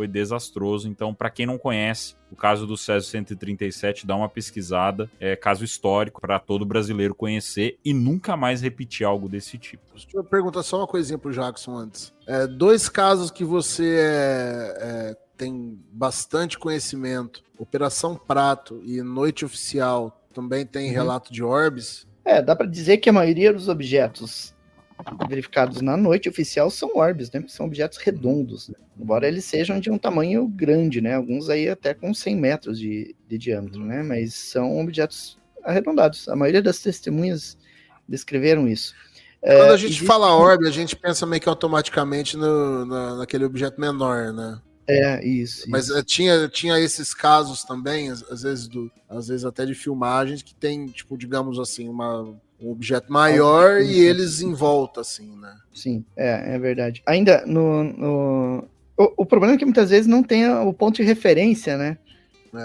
desastroso. Então, para quem não conhece, o caso do Césio 137, dá uma pesquisada. É caso histórico para todo brasileiro conhecer e nunca mais repetir algo desse tipo. Deixa eu perguntar só uma coisinha pro Jackson antes. 2 casos que você tem bastante conhecimento, Operação Prato e Noite Oficial, também tem relato de orbes? Dá para dizer que a maioria dos objetos verificados na Noite Oficial são orbes, né? São objetos redondos, né? Embora eles sejam de um tamanho grande, né? Alguns aí até com 100 metros de diâmetro, né? Mas são objetos arredondados. A maioria das testemunhas descreveram isso. Quando a gente fala orbe, a gente pensa meio que automaticamente naquele objeto menor, né? Isso. Mas isso. Tinha esses casos também, às vezes até de filmagens, que tem, tipo, digamos assim, um objeto maior e eles em volta, assim, né? Sim, é verdade. Ainda o problema é que muitas vezes não tem o ponto de referência, né?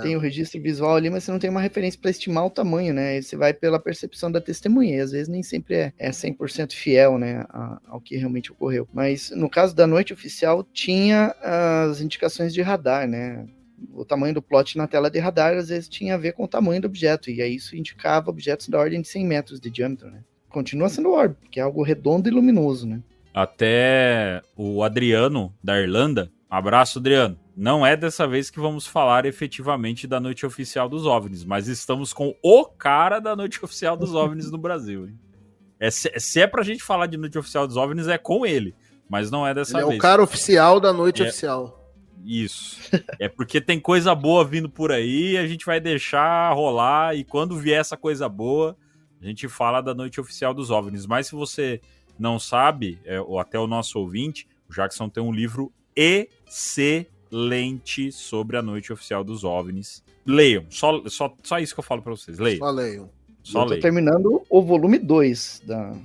Tem o registro visual ali, mas você não tem uma referência para estimar o tamanho, né? E você vai pela percepção da testemunha, e às vezes nem sempre é 100% fiel, né, ao que realmente ocorreu. Mas no caso da Noite Oficial, tinha as indicações de radar, né? O tamanho do plot na tela de radar, às vezes, tinha a ver com o tamanho do objeto, e aí isso indicava objetos da ordem de 100 metros de diâmetro, né? Continua sendo orbe, que é algo redondo e luminoso, né? Até o Adriano, da Irlanda, abraço, Adriano. Não é dessa vez que vamos falar efetivamente da Noite Oficial dos OVNIs, mas estamos com o cara da Noite Oficial dos OVNIs no Brasil, hein? Se é pra gente falar de Noite Oficial dos OVNIs, é com ele, mas não é dessa vez. Ele é o cara oficial da Noite Oficial. Isso. É porque tem coisa boa vindo por aí, a gente vai deixar rolar, e quando vier essa coisa boa, a gente fala da Noite Oficial dos OVNIs. Mas se você não sabe, ou até o nosso ouvinte, o Jackson tem um livro excelente sobre a Noite Oficial dos OVNIs. Leiam, só isso que eu falo pra vocês. Leiam. Eu tô terminando o volume 2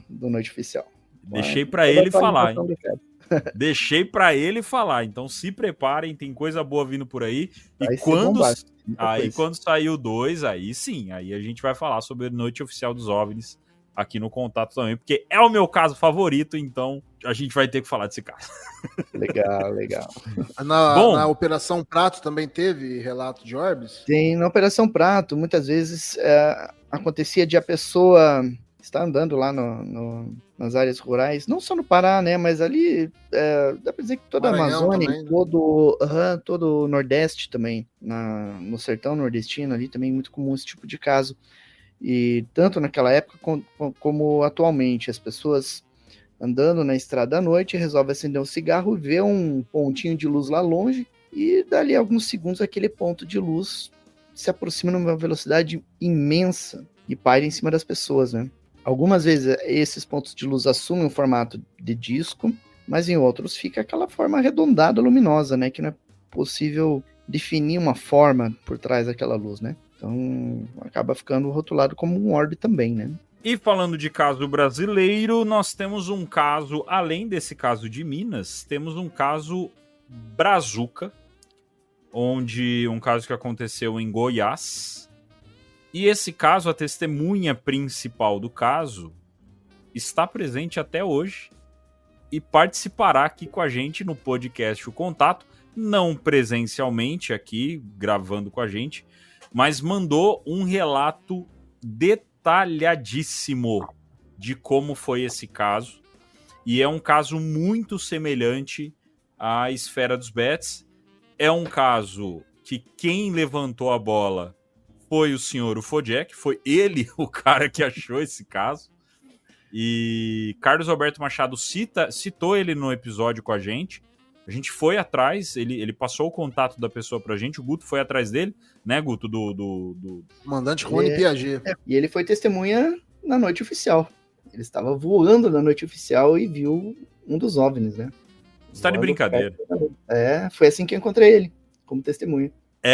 do Noite Oficial. Deixei pra ele falar, hein? Deixei pra ele falar, então se preparem, tem coisa boa vindo por aí. E quando sair o 2, aí sim, aí a gente vai falar sobre a Noite Oficial dos OVNIs aqui no Contato também, porque é o meu caso favorito, então a gente vai ter que falar desse caso. Legal. Na Operação Prato também teve relato de orbes? Tem, na Operação Prato, muitas vezes acontecia de a pessoa estar andando lá nas áreas rurais, não só no Pará, né, mas ali, dá pra dizer que toda a Amazônia, também, né? todo o Nordeste também, no sertão nordestino ali também, muito comum esse tipo de caso. E tanto naquela época como atualmente, as pessoas andando na estrada à noite, resolvem acender um cigarro, vê um pontinho de luz lá longe, e dali a alguns segundos aquele ponto de luz se aproxima numa velocidade imensa e paira em cima das pessoas, né? Algumas vezes esses pontos de luz assumem o formato de disco, mas em outros fica aquela forma arredondada, luminosa, né? Que não é possível definir uma forma por trás daquela luz, né? Então acaba ficando rotulado como um orbe também, né? E falando de caso brasileiro, nós temos um caso, além desse caso de Minas, temos um caso Brazuca, onde um caso que aconteceu em Goiás. E esse caso, a testemunha principal do caso, está presente até hoje e participará aqui com a gente no podcast O Contato, não presencialmente aqui, gravando com a gente, mas mandou um relato detalhadíssimo de como foi esse caso. E é um caso muito semelhante à Esfera dos Bets. É um caso que quem levantou a bola foi o senhor Ufojek, foi ele o cara que achou esse caso. E Carlos Alberto Machado citou ele no episódio com a gente. A gente foi atrás, ele passou o contato da pessoa pra gente, o Guto foi atrás dele, né, Guto? Do Comandante Rony Piaget. E ele foi testemunha na noite oficial. Ele estava voando na noite oficial e viu um dos OVNIs, né? Você tá de brincadeira. Foi assim que eu encontrei ele, como testemunha.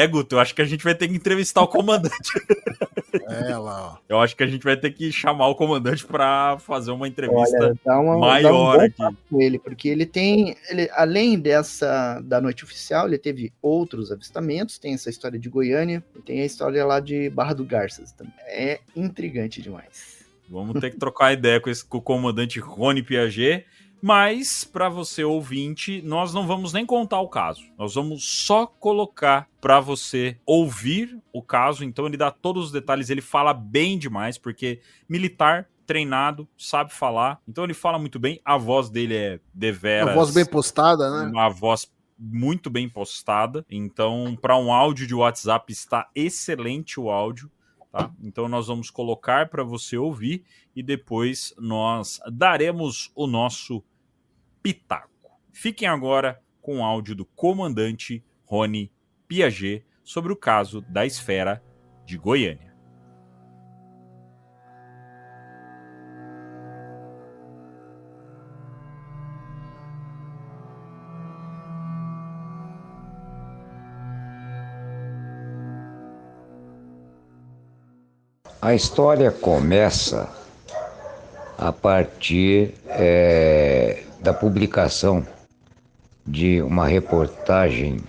Guto, eu acho que a gente vai ter que entrevistar o comandante. Lá, ó. Eu acho que a gente vai ter que chamar o comandante para fazer uma entrevista maior aqui com ele, porque ele além da noite oficial, ele teve outros avistamentos, tem essa história de Goiânia, e tem a história lá de Barra do Garças também. É intrigante demais. Vamos ter que trocar ideia com o comandante Rony Piaget. Mas, para você ouvinte, nós não vamos nem contar o caso. Nós vamos só colocar para você ouvir o caso. Então ele dá todos os detalhes, ele fala bem demais, porque militar, treinado, sabe falar. Então ele fala muito bem, a voz dele é deveras... Uma voz bem postada, né? Uma voz muito bem postada. Então, para um áudio de WhatsApp, está excelente o áudio. Tá? Então nós vamos colocar para você ouvir e depois nós daremos o nosso pitaco. Fiquem agora com o áudio do comandante Rony Piaget sobre o caso da Esfera de Goiânia. A história começa a partir da publicação de uma reportagem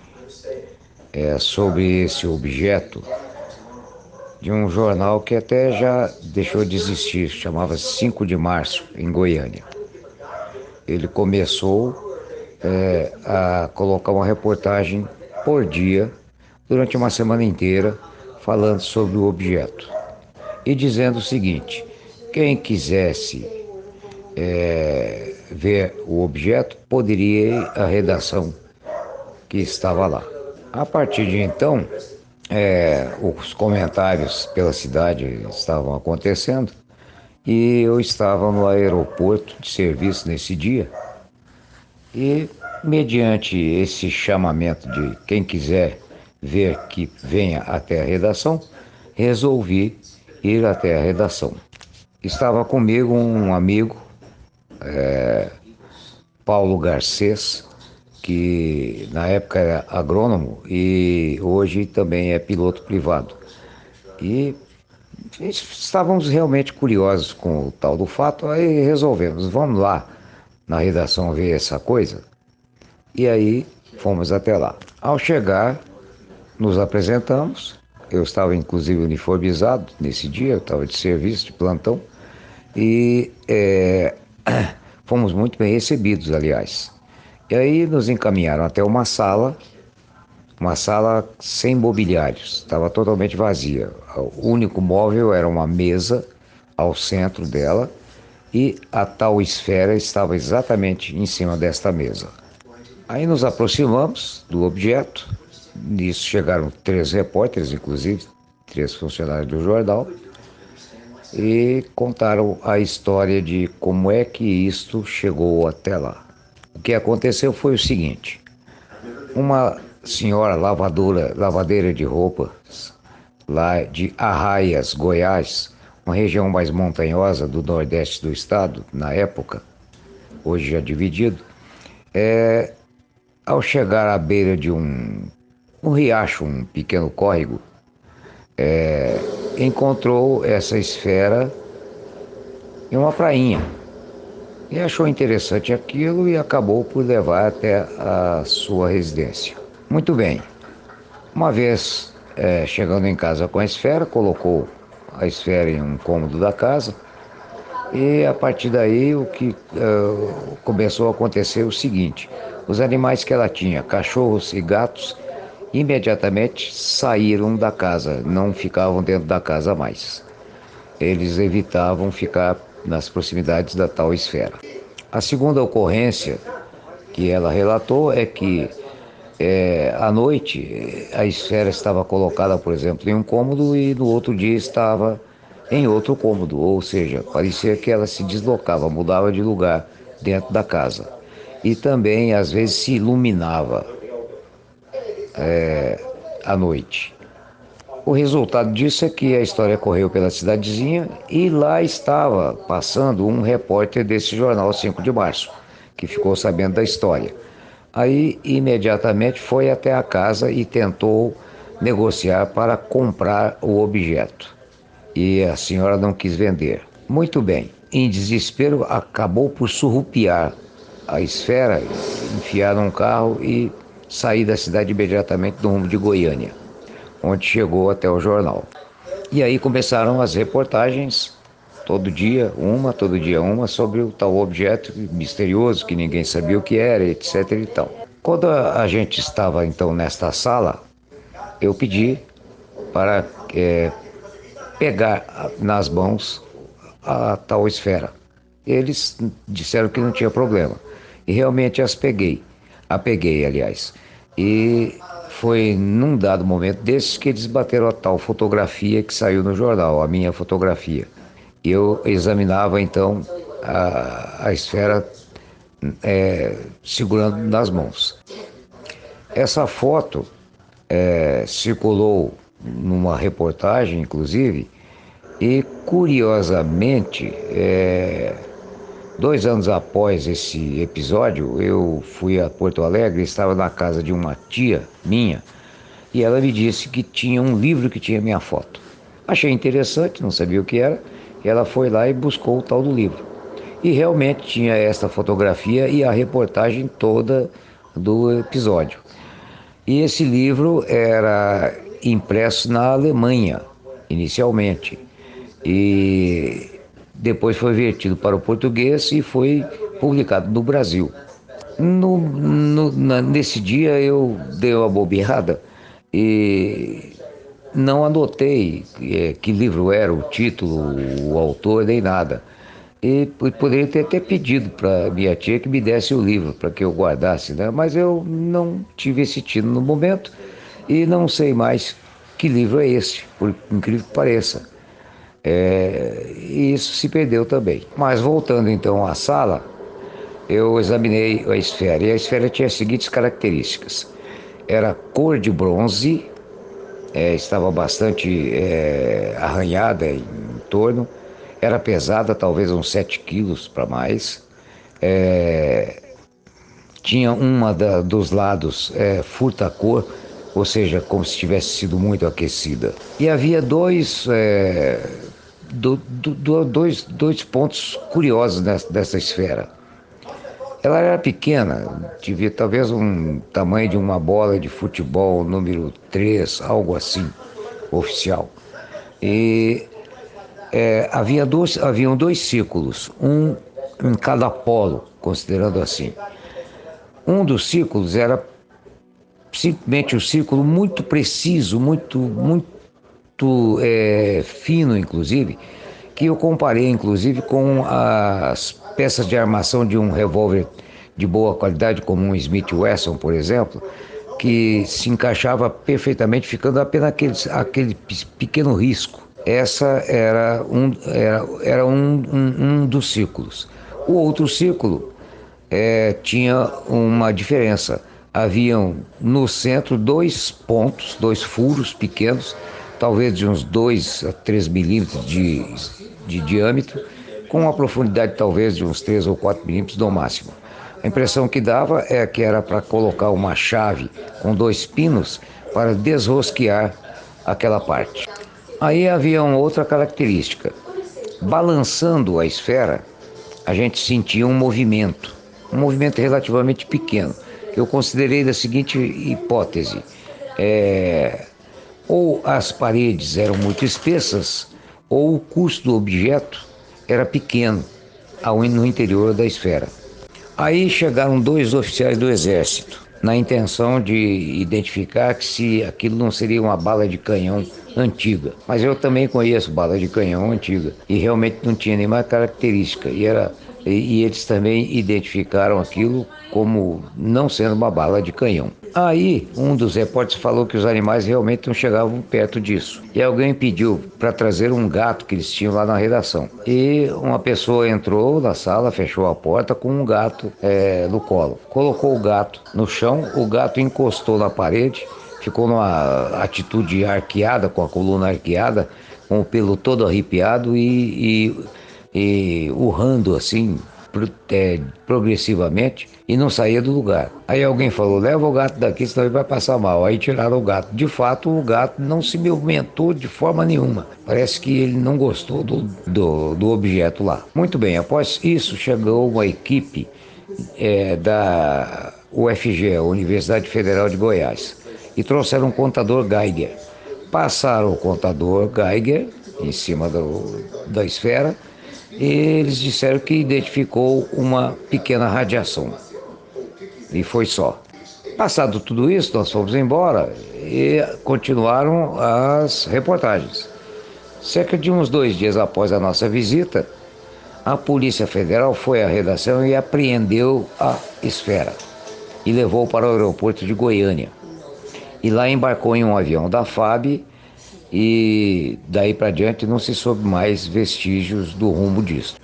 sobre esse objeto de um jornal que até já deixou de existir, chamava-se 5 de Março, em Goiânia. Ele começou a colocar uma reportagem por dia, durante uma semana inteira, falando sobre o objeto. E dizendo o seguinte: quem quisesse ver o objeto poderia ir à redação que estava lá. A partir de então, os comentários pela cidade estavam acontecendo e eu estava no aeroporto de serviço nesse dia e, mediante esse chamamento de quem quiser ver que venha até a redação, resolvi ir até a redação. Estava comigo um amigo, Paulo Garcês, que na época era agrônomo e hoje também é piloto privado. E estávamos realmente curiosos com o tal do fato, aí resolvemos, vamos lá na redação ver essa coisa. E aí fomos até lá. Ao chegar, nos apresentamos. Eu estava inclusive uniformizado nesse dia, eu estava de serviço, de plantão, e fomos muito bem recebidos, aliás. E aí nos encaminharam até uma sala sem mobiliários, estava totalmente vazia. O único móvel era uma mesa ao centro dela e a tal esfera estava exatamente em cima desta mesa. Aí nos aproximamos do objeto. Nisso chegaram 3 repórteres, inclusive 3 funcionários do jornal, e contaram a história de como é que isto chegou até lá. O que aconteceu foi o seguinte: uma senhora lavadeira de roupas lá de Arraias, Goiás, uma região mais montanhosa do nordeste do estado, na época, hoje já dividido. Ao chegar à beira de um riacho, um pequeno córrego, encontrou essa esfera em uma prainha. E achou interessante aquilo e acabou por levar até a sua residência. Muito bem. Uma vez chegando em casa com a esfera, colocou a esfera em um cômodo da casa e a partir daí o que começou a acontecer é o seguinte: os animais que ela tinha, cachorros e gatos, imediatamente saíram da casa, não ficavam dentro da casa mais. Eles evitavam ficar nas proximidades da tal esfera. A segunda ocorrência que ela relatou é que à noite a esfera estava colocada, por exemplo, em um cômodo e no outro dia estava em outro cômodo, ou seja, parecia que ela se deslocava, mudava de lugar dentro da casa. E também às vezes se iluminava à noite. O resultado disso é que a história correu pela cidadezinha e lá estava passando um repórter desse jornal 5 de Março, que ficou sabendo da história. Aí, imediatamente, foi até a casa e tentou negociar para comprar o objeto. E a senhora não quis vender. Muito bem. Em desespero, acabou por surrupiar a esfera, enfiar num carro e sair da cidade imediatamente no rumo de Goiânia, onde chegou até o jornal. E aí começaram as reportagens, todo dia uma, sobre o tal objeto misterioso que ninguém sabia o que era, etc. e tal. Quando a gente estava então nesta sala, eu pedi para pegar nas mãos a tal esfera. Eles disseram que não tinha problema. E realmente a peguei, aliás. E foi num dado momento desses que eles bateram a tal fotografia que saiu no jornal, a minha fotografia. Eu examinava então a esfera segurando nas mãos. Essa foto circulou numa reportagem, inclusive, e curiosamente, 2 anos após esse episódio, eu fui a Porto Alegre, estava na casa de uma tia minha, e ela me disse que tinha um livro que tinha minha foto. Achei interessante, não sabia o que era, e ela foi lá e buscou o tal do livro. E realmente tinha esta fotografia e a reportagem toda do episódio. E esse livro era impresso na Alemanha, inicialmente, e depois foi vertido para o português e foi publicado no Brasil. Nesse dia eu dei uma bobeada e não anotei que livro era, o título, o autor, nem nada. E poderia ter até pedido para minha tia que me desse o livro para que eu guardasse, né? Mas eu não tive esse tino no momento e não sei mais que livro é esse, por incrível que pareça. E isso se perdeu também. Mas voltando então à sala, eu examinei a esfera e a esfera tinha as seguintes características: era cor de bronze, estava bastante arranhada em torno, era pesada, talvez uns 7 quilos para mais, tinha dos lados furta-cor, ou seja, como se tivesse sido muito aquecida. E havia dois pontos curiosos dessa esfera. Ela era pequena, devia talvez um tamanho de uma bola de futebol número 3, algo assim, oficial. E haviam 2 círculos, um em cada polo, considerando assim. Um dos círculos era simplesmente um círculo muito preciso, muito fino, inclusive, que eu comparei, inclusive, com as peças de armação de um revólver de boa qualidade, como um Smith Wesson, por exemplo, que se encaixava perfeitamente, ficando apenas aquele pequeno risco. Essa era um dos círculos. O outro círculo tinha uma diferença. Haviam no centro 2 pontos, 2 furos pequenos, talvez de uns 2 a 3 milímetros de diâmetro, com uma profundidade talvez de uns 3 ou 4 milímetros no máximo. A impressão que dava é que era para colocar uma chave com 2 pinos para desrosquear aquela parte. Aí havia uma outra característica. Balançando a esfera, a gente sentia um movimento relativamente pequeno. Eu considerei da seguinte hipótese: ou as paredes eram muito espessas, ou o curso do objeto era pequeno no interior da esfera. Aí chegaram 2 oficiais do Exército, na intenção de identificar que se aquilo não seria uma bala de canhão antiga. Mas eu também conheço bala de canhão antiga, e realmente não tinha nenhuma característica, e eles também identificaram aquilo como não sendo uma bala de canhão. Aí um dos repórteres falou que os animais realmente não chegavam perto disso, e alguém pediu para trazer um gato que eles tinham lá na redação, e uma pessoa entrou na sala, fechou a porta com um gato no colo, colocou o gato no chão, o gato encostou na parede, ficou numa atitude arqueada, com a coluna arqueada, com o pelo todo arrepiado e urrando assim, progressivamente, e não saía do lugar. Aí alguém falou: leva o gato daqui, senão ele vai passar mal. Aí tiraram o gato. De fato, o gato não se movimentou de forma nenhuma. Parece que ele não gostou do objeto lá. Muito bem, após isso chegou uma equipe da UFG, Universidade Federal de Goiás, e trouxeram um contador Geiger. Passaram o contador Geiger em cima da esfera, e eles disseram que identificou uma pequena radiação. E foi só. Passado tudo isso, nós fomos embora e continuaram as reportagens. Cerca de uns 2 dias após a nossa visita, a Polícia Federal foi à redação e apreendeu a esfera e levou para o aeroporto de Goiânia. E lá embarcou em um avião da FAB, e daí para diante não se soube mais vestígios do rumo disso.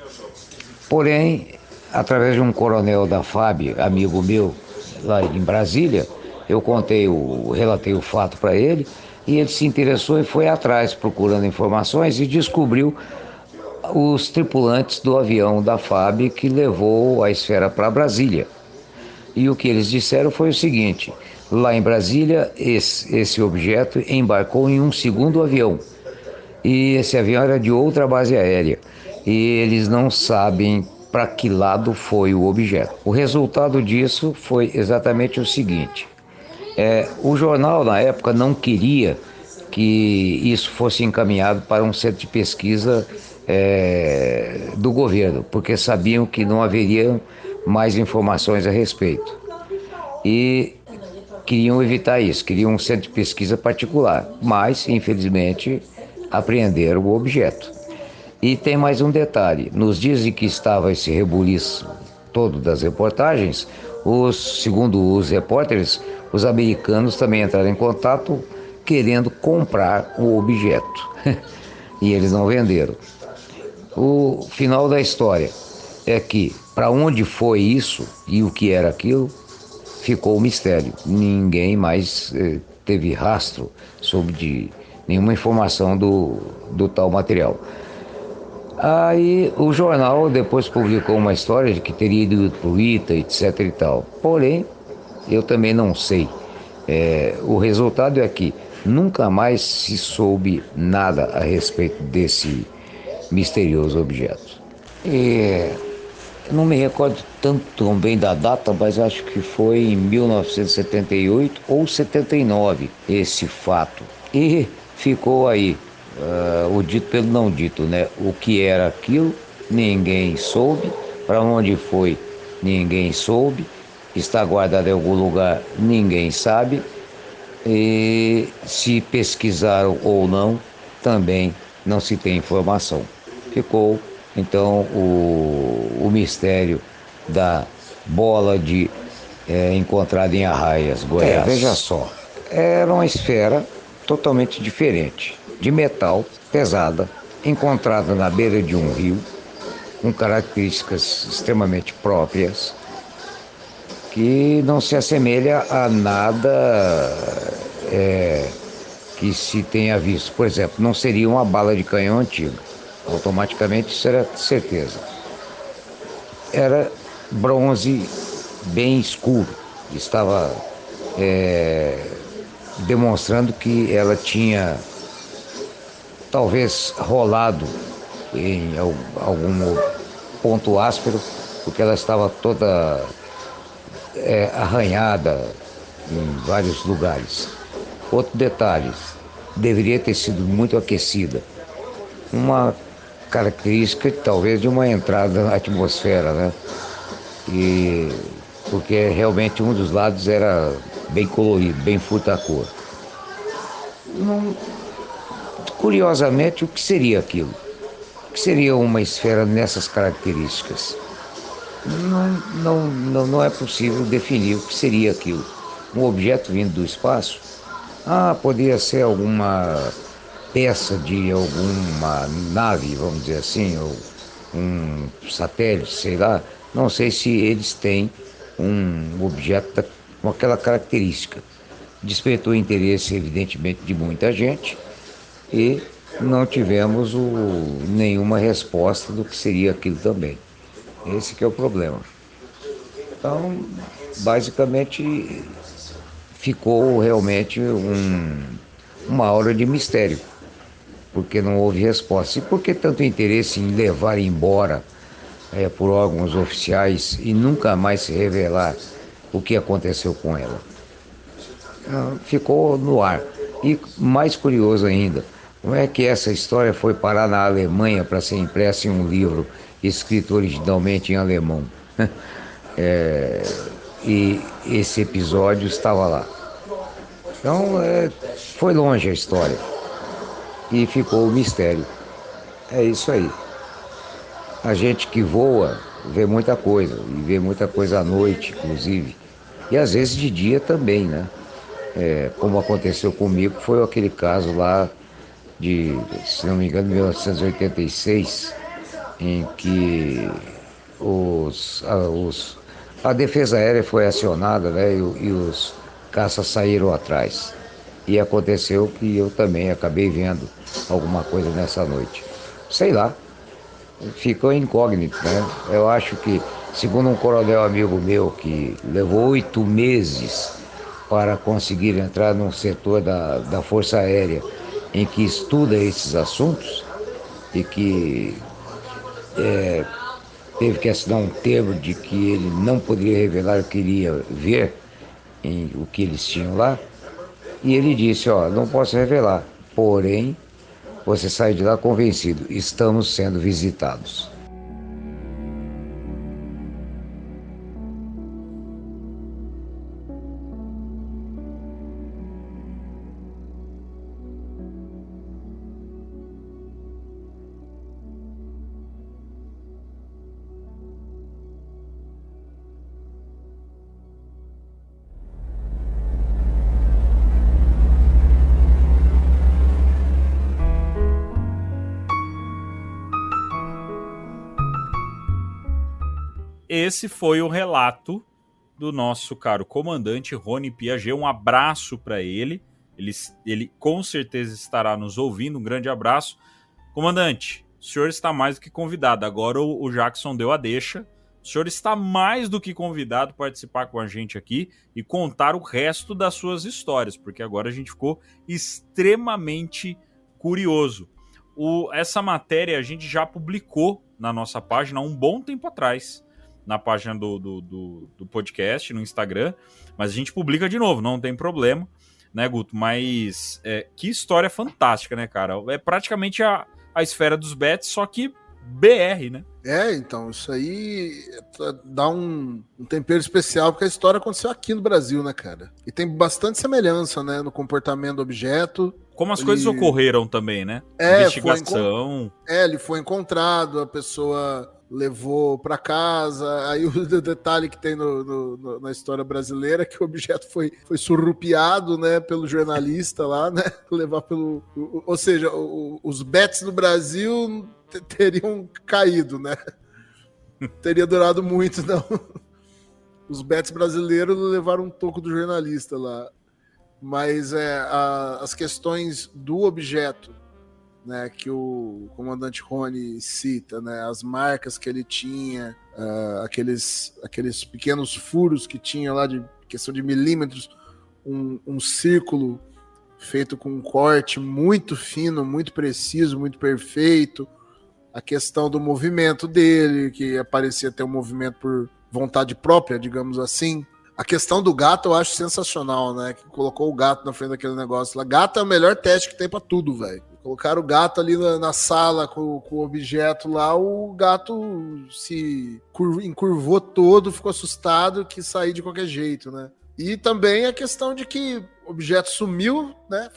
Porém, através de um coronel da FAB, amigo meu, lá em Brasília, eu relatei o fato para ele, e ele se interessou e foi atrás procurando informações e descobriu os tripulantes do avião da FAB que levou a esfera para Brasília. E o que eles disseram foi o seguinte: lá em Brasília, esse objeto embarcou em um segundo avião, e esse avião era de outra base aérea, e eles não sabem para que lado foi o objeto. O resultado disso foi exatamente o seguinte: o jornal na época não queria que isso fosse encaminhado para um centro de pesquisa do governo, porque sabiam que não haveria mais informações a respeito, e queriam evitar isso, queriam um centro de pesquisa particular, mas infelizmente apreenderam o objeto. E tem mais um detalhe: nos dias em que estava esse rebuliço todo das reportagens, segundo os repórteres, os americanos também entraram em contato querendo comprar o objeto e eles não venderam. O final da história é que para onde foi isso e o que era aquilo ficou um mistério. Ninguém mais teve rastro sobre nenhuma informação do tal material. Aí o jornal depois publicou uma história de que teria ido para o ITA, etc e tal. Porém, eu também não sei. O resultado é que nunca mais se soube nada a respeito desse misterioso objeto. Eu não me recordo tanto bem da data, mas acho que foi em 1978 ou 79 esse fato. E ficou aí o dito pelo não dito, né? O que era aquilo, ninguém soube. Para onde foi, ninguém soube. Está guardado em algum lugar, ninguém sabe. E se pesquisaram ou não, também não se tem informação. Ficou então o mistério da bola encontrada em Arraias, Goiás. Veja só, era uma esfera totalmente diferente, de metal, pesada, encontrada na beira de um rio, com características extremamente próprias, que não se assemelha a nada que se tenha visto. Por exemplo, não seria uma bala de canhão antiga. Automaticamente isso era certeza. Era bronze bem escuro. Estava demonstrando que ela tinha talvez rolado em algum ponto áspero, porque ela estava toda arranhada em vários lugares. Outro detalhe, deveria ter sido muito aquecida. Uma característica talvez de uma entrada na atmosfera, né? Porque realmente um dos lados era bem colorido, bem furta-cor. Curiosamente, o que seria aquilo? O que seria uma esfera nessas características? Não é possível definir o que seria aquilo. Um objeto vindo do espaço? Poderia ser alguma peça de alguma nave, vamos dizer assim, ou um satélite, sei lá. Não sei se eles têm um objeto com aquela característica. Despertou o interesse, evidentemente, de muita gente e não tivemos nenhuma resposta do que seria aquilo também. Esse que é o problema. Então, basicamente, ficou realmente uma aura de mistério, porque não houve resposta. E por que tanto interesse em levar embora por órgãos oficiais e nunca mais se revelar o que aconteceu com ela? Ficou no ar. E mais curioso ainda, como é que essa história foi parar na Alemanha para ser impressa em um livro escrito originalmente em alemão? E esse episódio estava lá. Então, foi longe a história. E ficou o mistério. É isso aí. A gente que voa vê muita coisa, e vê muita coisa à noite, inclusive. E às vezes de dia também, né? Como aconteceu comigo, foi aquele caso lá de, se não me engano, 1986, em que a defesa aérea foi acionada, né, e os caças saíram atrás. E aconteceu que eu também acabei vendo alguma coisa nessa noite. Sei lá, ficou incógnito, né? Eu acho que, segundo um coronel amigo meu que levou 8 meses para conseguir entrar num setor da Força Aérea em que estuda esses assuntos e que teve que assinar um termo de que ele não poderia revelar o que iria ver, o que eles tinham lá, e ele disse, não posso revelar, porém, você sai de lá convencido, estamos sendo visitados. Esse foi o relato do nosso caro comandante Rony Piaget. Um abraço para ele. Ele com certeza estará nos ouvindo. Um grande abraço. Comandante, o senhor está mais do que convidado. Agora o Jackson deu a deixa. O senhor está mais do que convidado para participar com a gente aqui e contar o resto das suas histórias, porque agora a gente ficou extremamente curioso. Essa matéria a gente já publicou na nossa página há um bom tempo atrás, na página do podcast, no Instagram, mas a gente publica de novo, não tem problema, né, Guto? Mas que história fantástica, né, cara? É praticamente a esfera dos bets, só que BR, né? Então, isso aí dá um tempero especial, porque a história aconteceu aqui no Brasil, né, cara? E tem bastante semelhança, né, no comportamento do objeto. Como as coisas ocorreram também, né? Investigação. Ele foi encontrado, a pessoa levou para casa, aí o detalhe que tem na história brasileira é que o objeto foi surrupiado, né, pelo jornalista lá, né, levar ou seja, os bets no Brasil teriam caído, né, teria durado muito, não. Os bets brasileiros levaram um toco do jornalista lá. Mas as questões do objeto, né, que o comandante Rony cita, né, as marcas que ele tinha, aqueles pequenos furos que tinha lá, de questão de milímetros, um círculo feito com um corte muito fino, muito preciso, muito perfeito, a questão do movimento dele, que parecia ter um movimento por vontade própria, digamos assim. A questão do gato eu acho sensacional, né? Que colocou o gato na frente daquele negócio lá. Gato é o melhor teste que tem pra tudo, velho. Colocaram o gato ali na sala com o objeto lá, o gato se encurvou todo, ficou assustado, quis sair de qualquer jeito, né? E também a questão de que o objeto sumiu, né?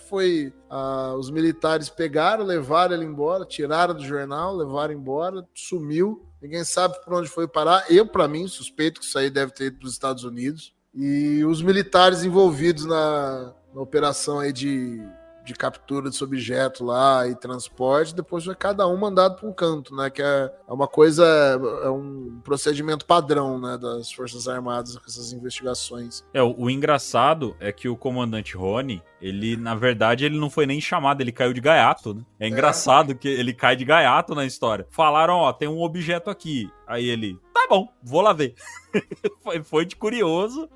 Os militares pegaram, levaram ele embora, tiraram do jornal, levaram embora, sumiu. Ninguém sabe por onde foi parar. Eu, para mim, suspeito que isso aí deve ter ido para os Estados Unidos. E os militares envolvidos na operação aí de captura desse objeto lá e transporte, depois foi cada um mandado para um canto, né? Que é uma coisa, é um procedimento padrão, né? Das Forças Armadas com essas investigações. O engraçado é que o comandante Rony, ele, na verdade, ele não foi nem chamado, ele caiu de gaiato, né? É engraçado que ele cai de gaiato na história. Falaram, ó, tem um objeto aqui. Aí ele, tá bom, vou lá ver. foi de curioso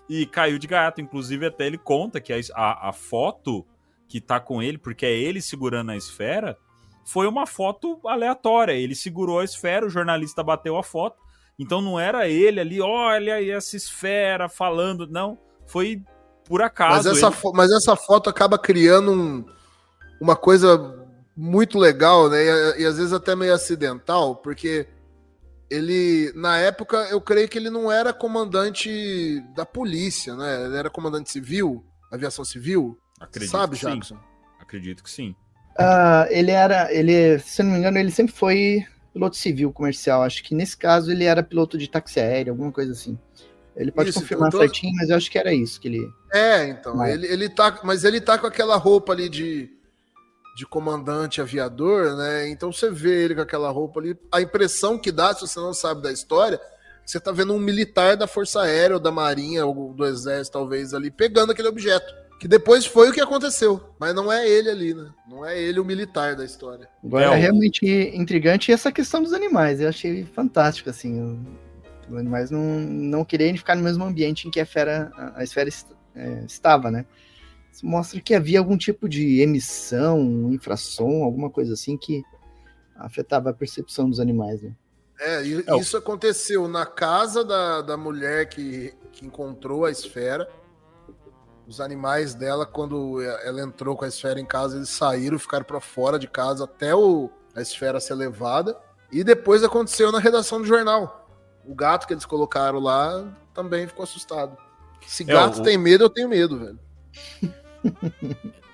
e caiu de gaiato. Inclusive, até ele conta que a foto que tá com ele, porque é ele segurando a esfera, foi uma foto aleatória. Ele segurou a esfera, o jornalista bateu a foto, então não era ele ali, olha aí essa esfera falando, não, foi por acaso. Mas essa foto acaba criando uma coisa muito legal, né, e às vezes até meio acidental, porque ele, na época, eu creio que ele não era comandante da polícia, né, ele era comandante civil, aviação civil. Acredito. Sabe, que Jackson? Sim. Acredito que sim. Ele, se não me engano, ele sempre foi piloto civil comercial. Acho que nesse caso ele era piloto de táxi aéreo, alguma coisa assim. Ele pode confirmar certinho, mas eu acho que era isso que ele... Então, ele tá com aquela roupa ali de comandante aviador, né? Então você vê ele com aquela roupa ali, a impressão que dá, se você não sabe da história, você tá vendo um militar da Força Aérea ou da Marinha ou do Exército, talvez, ali, pegando aquele objeto. Que depois foi o que aconteceu, mas não é ele ali, né? Não é ele o militar da história. Agora é realmente intrigante essa questão dos animais. Eu achei fantástico, assim. Os animais não quererem ficar no mesmo ambiente em que a esfera estava, né? Isso mostra que havia algum tipo de emissão, infrasom, alguma coisa assim que afetava a percepção dos animais, né? Isso aconteceu na casa da mulher que encontrou a esfera. Os animais dela, quando ela entrou com a esfera em casa, eles saíram, ficaram para fora de casa até a esfera ser levada. E depois aconteceu na redação do jornal. O gato que eles colocaram lá também ficou assustado. Se gato tem medo, eu tenho medo, velho.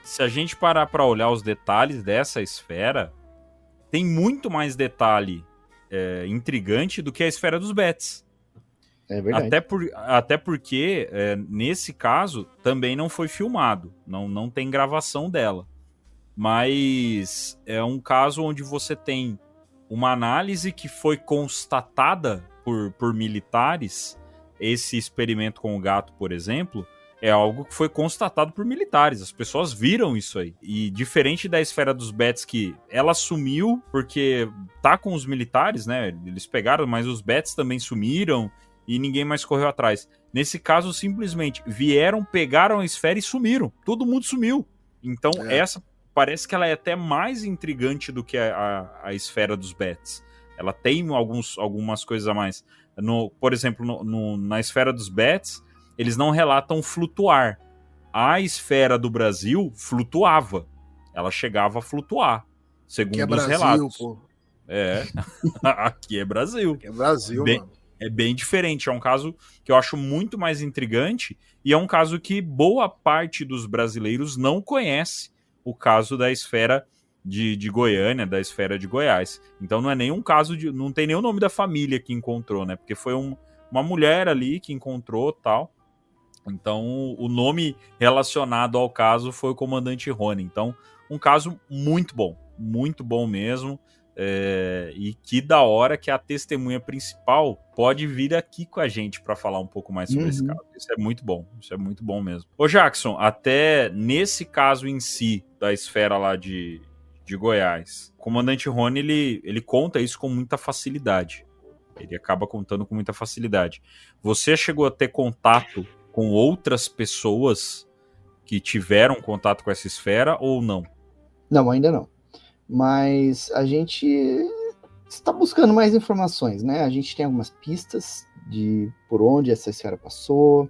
Se a gente parar para olhar os detalhes dessa esfera, tem muito mais detalhe intrigante do que a esfera dos Betts. É verdade. Até porque, nesse caso, também não foi filmado. Não tem gravação dela. Mas é um caso onde você tem uma análise que foi constatada por militares. Esse experimento com o gato, por exemplo, é algo que foi constatado por militares. As pessoas viram isso aí. E diferente da esfera dos Betts, que ela sumiu porque tá com os militares, né? Eles pegaram, mas os Betts também sumiram. E ninguém mais correu atrás. Nesse caso, simplesmente vieram, pegaram a esfera e sumiram. Todo mundo sumiu. Então, essa parece que ela é até mais intrigante do que a esfera dos Betts. Ela tem algumas coisas a mais. Por exemplo, na esfera dos Betts, eles não relatam flutuar. A esfera do Brasil flutuava. Ela chegava a flutuar, segundo os relatos. Pô. Aqui é Brasil. Aqui é Brasil, mano. É bem diferente, é um caso que eu acho muito mais intrigante e é um caso que boa parte dos brasileiros não conhece, o caso da esfera de Goiânia, da esfera de Goiás. Então não é nenhum caso não tem nem o nome da família que encontrou, né? Porque foi uma mulher ali que encontrou tal. Então o nome relacionado ao caso foi o comandante Rony. Então um caso muito bom mesmo. E que da hora que a testemunha principal pode vir aqui com a gente para falar um pouco mais sobre esse caso. Isso é muito bom mesmo. Ô Jackson, até nesse caso em si, da esfera lá de Goiás, o comandante Rony, ele conta isso com muita facilidade. Ele acaba contando com muita facilidade. Você chegou a ter contato com outras pessoas que tiveram contato com essa esfera ou não? Não, ainda não. Mas a gente está buscando mais informações, né? A gente tem algumas pistas de por onde essa esfera passou,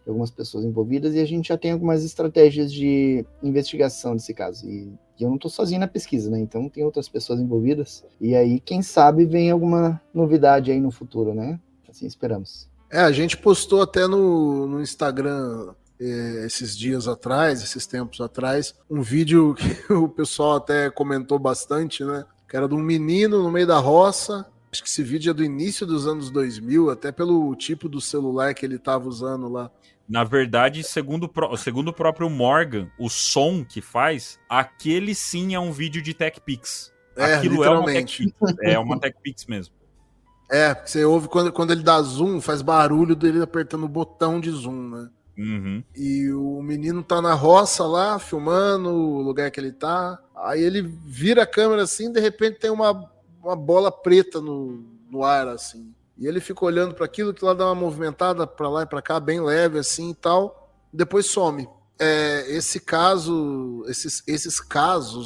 algumas pessoas envolvidas, e a gente já tem algumas estratégias de investigação desse caso. E eu não estou sozinho na pesquisa, né? Então tem outras pessoas envolvidas. E aí, quem sabe, vem alguma novidade aí no futuro, né? Assim esperamos. A gente postou até no Instagram esses dias atrás, esses tempos atrás, um vídeo que o pessoal até comentou bastante, né? Que era de um menino no meio da roça. Acho que esse vídeo é do início dos anos 2000, até pelo tipo do celular que ele estava usando lá. Na verdade, segundo o próprio Morgan, o som que faz, aquele sim é um vídeo de TechPix. Aquilo literalmente. É uma TechPix mesmo. Você ouve quando ele dá zoom, faz barulho dele apertando o botão de zoom, né? Uhum. E o menino tá na roça lá, filmando o lugar que ele tá. Aí ele vira a câmera assim, de repente tem uma bola preta no ar, assim. E ele fica olhando para aquilo, que lá dá uma movimentada para lá e para cá, bem leve assim e tal. Depois some. Esses casos,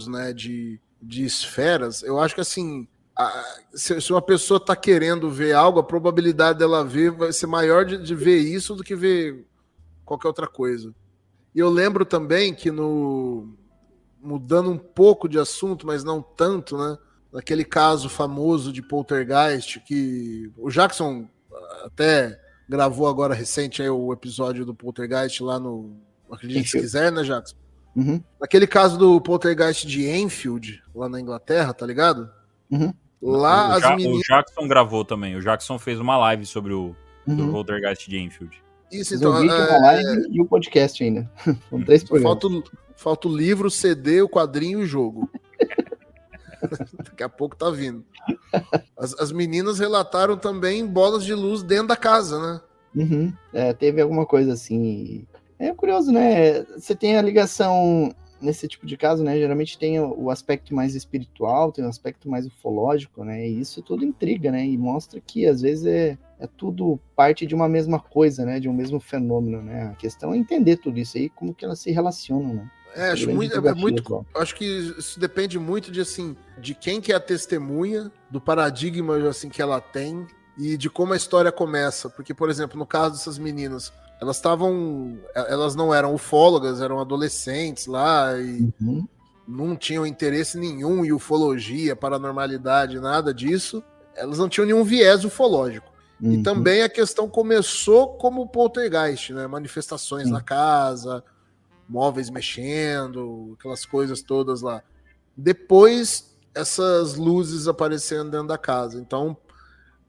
né, de esferas, eu acho que assim, se uma pessoa tá querendo ver algo, a probabilidade dela ver vai ser maior de ver isso do que ver qualquer outra coisa. E eu lembro também que mudando um pouco de assunto, mas não tanto, né? Naquele caso famoso de Poltergeist, que o Jackson até gravou agora recente aí o episódio do Poltergeist lá no Acredite Se Quiser, né, Jackson? Uhum. Naquele caso do Poltergeist de Enfield, lá na Inglaterra, tá ligado? Uhum. Lá o Jackson gravou também. O Jackson fez uma live sobre o Poltergeist de Enfield. Isso, então. Um vídeo, uma live e o podcast ainda. São 3 programas. Falta o livro, o CD, o quadrinho e o jogo. Daqui a pouco tá vindo. As meninas relataram também bolas de luz dentro da casa, né? Uhum. Teve alguma coisa assim. É curioso, né? Você tem a ligação nesse tipo de caso, né? Geralmente tem o aspecto mais espiritual, tem o aspecto mais ufológico, né? E isso tudo intriga, né? E mostra que às vezes é tudo parte de uma mesma coisa, né? De um mesmo fenômeno, né? A questão é entender tudo isso aí, como que elas se relacionam, né? Acho que isso depende muito de quem que é a testemunha, do paradigma assim que ela tem e de como a história começa. Porque, por exemplo, no caso dessas meninas, elas não eram ufólogas, eram adolescentes lá e não tinham interesse nenhum em ufologia, paranormalidade, nada disso. Elas não tinham nenhum viés ufológico. E também a questão começou como poltergeist, né? Manifestações na casa, móveis mexendo, aquelas coisas todas lá. Depois, essas luzes aparecendo dentro da casa. Então,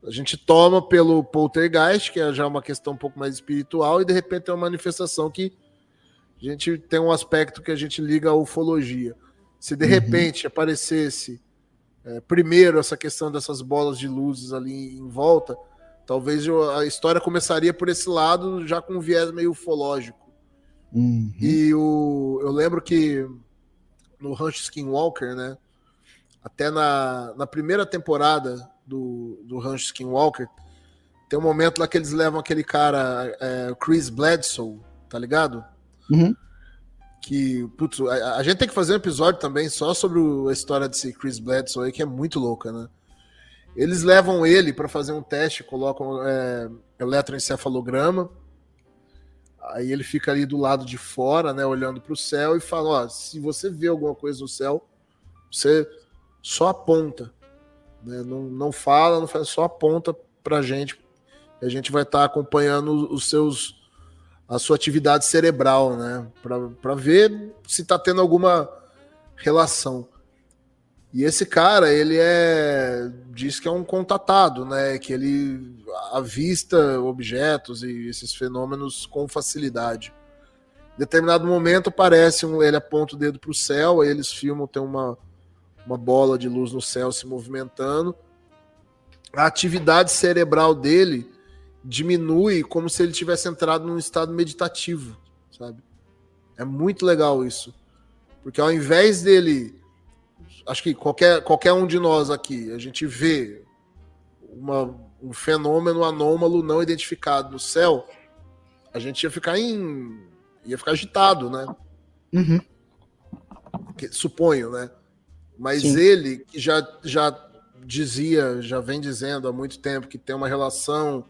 a gente toma pelo poltergeist, que é já uma questão um pouco mais espiritual, e de repente é uma manifestação que a gente tem um aspecto que a gente liga à ufologia. Se de repente aparecesse primeiro essa questão dessas bolas de luzes ali em volta, talvez a história começaria por esse lado, já com um viés meio ufológico. E eu lembro que no Rancho Skinwalker, né, até na primeira temporada do Rancho Skinwalker, tem um momento lá que eles levam aquele cara, Chris Bledsoe, tá ligado? Que, putz, a gente tem que fazer um episódio também só sobre a história desse Chris Bledsoe aí, que é muito louca, né? Eles levam ele para fazer um teste, colocam eletroencefalograma. Aí ele fica ali do lado de fora, né, olhando para o céu e fala, se você vê alguma coisa no céu, você só aponta, né, não fala, só aponta pra gente, e a gente vai estar acompanhando a sua atividade cerebral, né, para ver se está tendo alguma relação. E esse cara, ele diz que é um contatado, né? Que ele avista objetos e esses fenômenos com facilidade. Em determinado momento aparece ele aponta o dedo para o céu, aí eles filmam, tem uma uma bola de luz no céu se movimentando. A atividade cerebral dele diminui como se ele tivesse entrado num estado meditativo, sabe? É muito legal isso. Porque ao invés dele... Acho que qualquer um de nós aqui, a gente vê um fenômeno anômalo não identificado no céu, a gente ia ficar agitado, né? Uhum. Suponho, né? Mas Sim. ele, que já vem dizendo há muito tempo que tem uma relação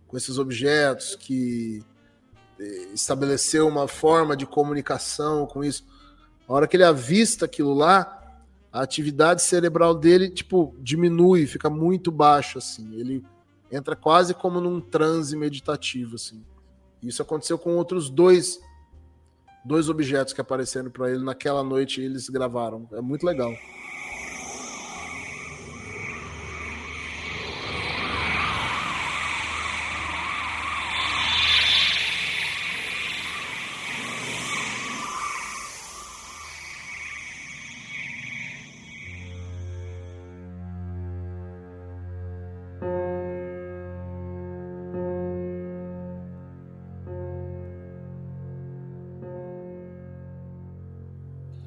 com esses objetos, que estabeleceu uma forma de comunicação com isso. A hora que ele avista aquilo lá, a atividade cerebral dele, tipo, diminui, fica muito baixo, assim. Ele entra quase como num transe meditativo, assim. Isso aconteceu com outros dois objetos que apareceram para ele naquela noite e eles gravaram. É muito legal.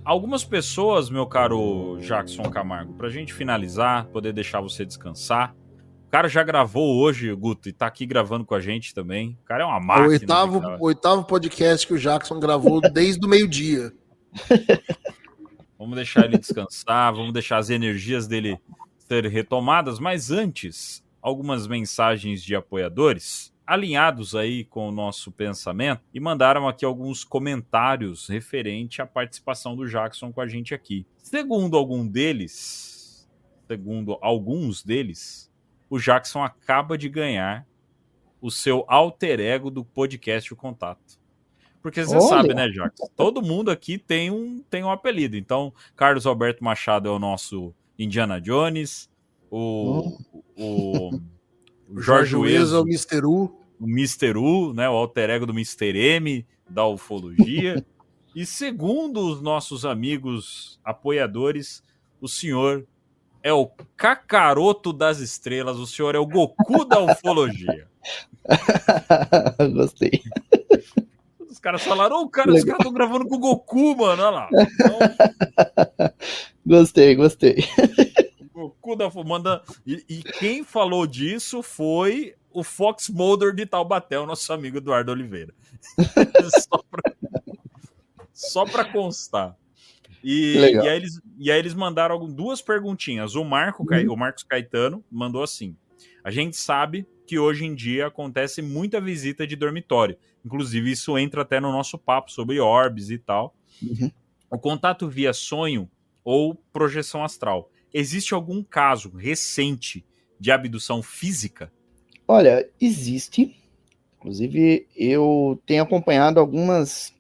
Algumas pessoas, meu caro Jackson Camargo, pra gente finalizar, poder deixar você descansar. O cara já gravou hoje, Guto, e tá aqui gravando com a gente também. O cara é uma máquina. O oitavo podcast que o Jackson gravou desde o meio-dia. Vamos deixar ele descansar, vamos deixar as energias dele serem retomadas, mas antes, algumas mensagens de apoiadores alinhados aí com o nosso pensamento e mandaram aqui alguns comentários referente à participação do Jackson com a gente aqui. Segundo alguns deles, o Jackson acaba de ganhar o seu alter ego do podcast O Contato. Porque você sabe, né, Jackson? Todo mundo aqui tem um apelido. Então, Carlos Alberto Machado é o nosso Indiana Jones, o Jorge Ueso é o Mr. U. O Mr. U, né, o alter ego do Mr. M, da ufologia. E segundo os nossos amigos apoiadores, o senhor é o Kakaroto das estrelas, o senhor é o Goku da ufologia. Gostei. Os caras falaram, os caras estão gravando com o Goku, mano, olha lá. Então... Gostei. Goku da ufologia. E quem falou disso foi o Fox Mulder de Taubaté, o nosso amigo Eduardo Oliveira. Só pra constar. E aí eles mandaram duas perguntinhas. O Marcos Caetano mandou assim: a gente sabe que hoje em dia acontece muita visita de dormitório. Inclusive, isso entra até no nosso papo sobre orbes e tal. Uhum. O contato via sonho ou projeção astral. Existe algum caso recente de abdução física? Olha, existe. Inclusive, eu tenho acompanhado algumas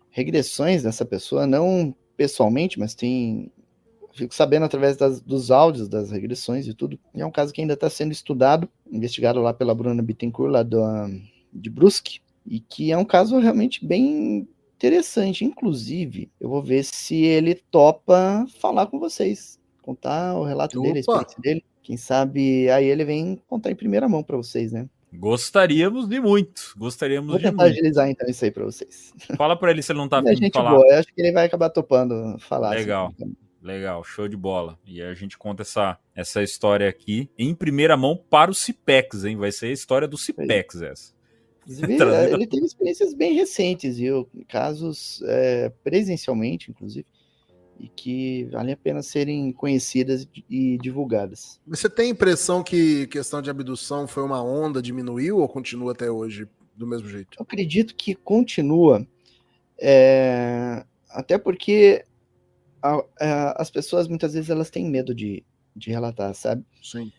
regressões dessa pessoa, não pessoalmente, mas fico sabendo através dos áudios das regressões e tudo. E é um caso que ainda está sendo estudado, investigado lá pela Bruna Bittencourt, lá de Brusque, e que é um caso realmente bem interessante. Inclusive, eu vou ver se ele topa falar com vocês, contar o relato dele, a experiência dele. Quem sabe aí ele vem contar em primeira mão para vocês, né? Gostaríamos de muito. Vou tentar agilizar então isso aí para vocês. Fala para ele se ele não tá afim de falar. Boa, eu acho que ele vai acabar topando falar. Legal. Assim. Legal, show de bola. E a gente conta essa história aqui em primeira mão para o CIPEX, hein? Vai ser a história do CIPEX essa. Ele teve experiências bem recentes, viu? Casos presencialmente, inclusive, e que vale a pena serem conhecidas e divulgadas. Você tem a impressão que questão de abdução foi uma onda, diminuiu ou continua até hoje do mesmo jeito? Eu acredito que continua, até porque as pessoas muitas vezes elas têm medo de relatar, sabe? Sim.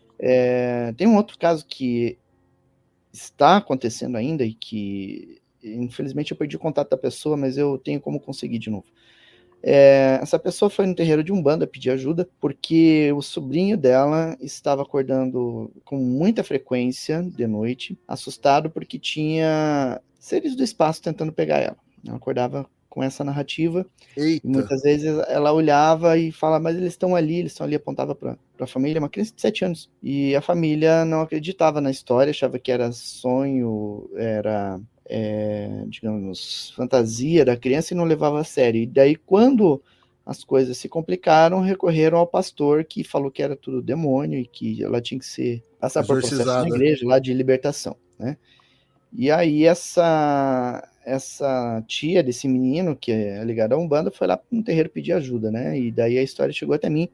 Tem um outro caso que está acontecendo ainda e que infelizmente eu perdi o contato da pessoa, mas eu tenho como conseguir de novo. Essa pessoa foi no terreiro de Umbanda pedir ajuda porque o sobrinho dela estava acordando com muita frequência de noite, assustado porque tinha seres do espaço tentando pegar ela. Ela acordava com essa narrativa. Eita. E muitas vezes ela olhava e falava, mas eles estão ali, apontava para a família, uma criança de 7 anos. E a família não acreditava na história, achava que era sonho, era, digamos, fantasia da criança e não levava a sério. E daí, quando as coisas se complicaram, recorreram ao pastor que falou que era tudo demônio e que ela tinha que passar por processo na igreja lá de libertação, né? E aí essa tia desse menino, que é ligada à Umbanda, foi lá no terreiro pedir ajuda, né? E daí a história chegou até mim.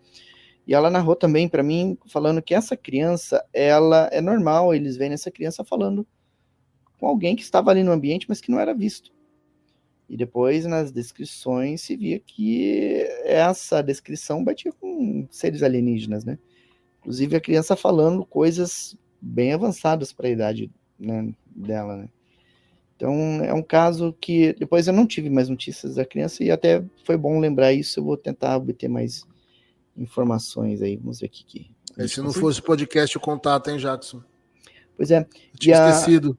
E ela narrou também para mim, falando que essa criança, ela é normal, eles veem essa criança falando com alguém que estava ali no ambiente, mas que não era visto. E depois, nas descrições, se via que essa descrição batia com seres alienígenas, né? Inclusive a criança falando coisas bem avançadas para a idade, né, dela, né? Então, é um caso que depois eu não tive mais notícias da criança e até foi bom lembrar isso. Eu vou tentar obter mais informações aí. Vamos ver aqui. Se não fosse podcast, o contato, hein, Jackson? Pois é. Eu tinha esquecido.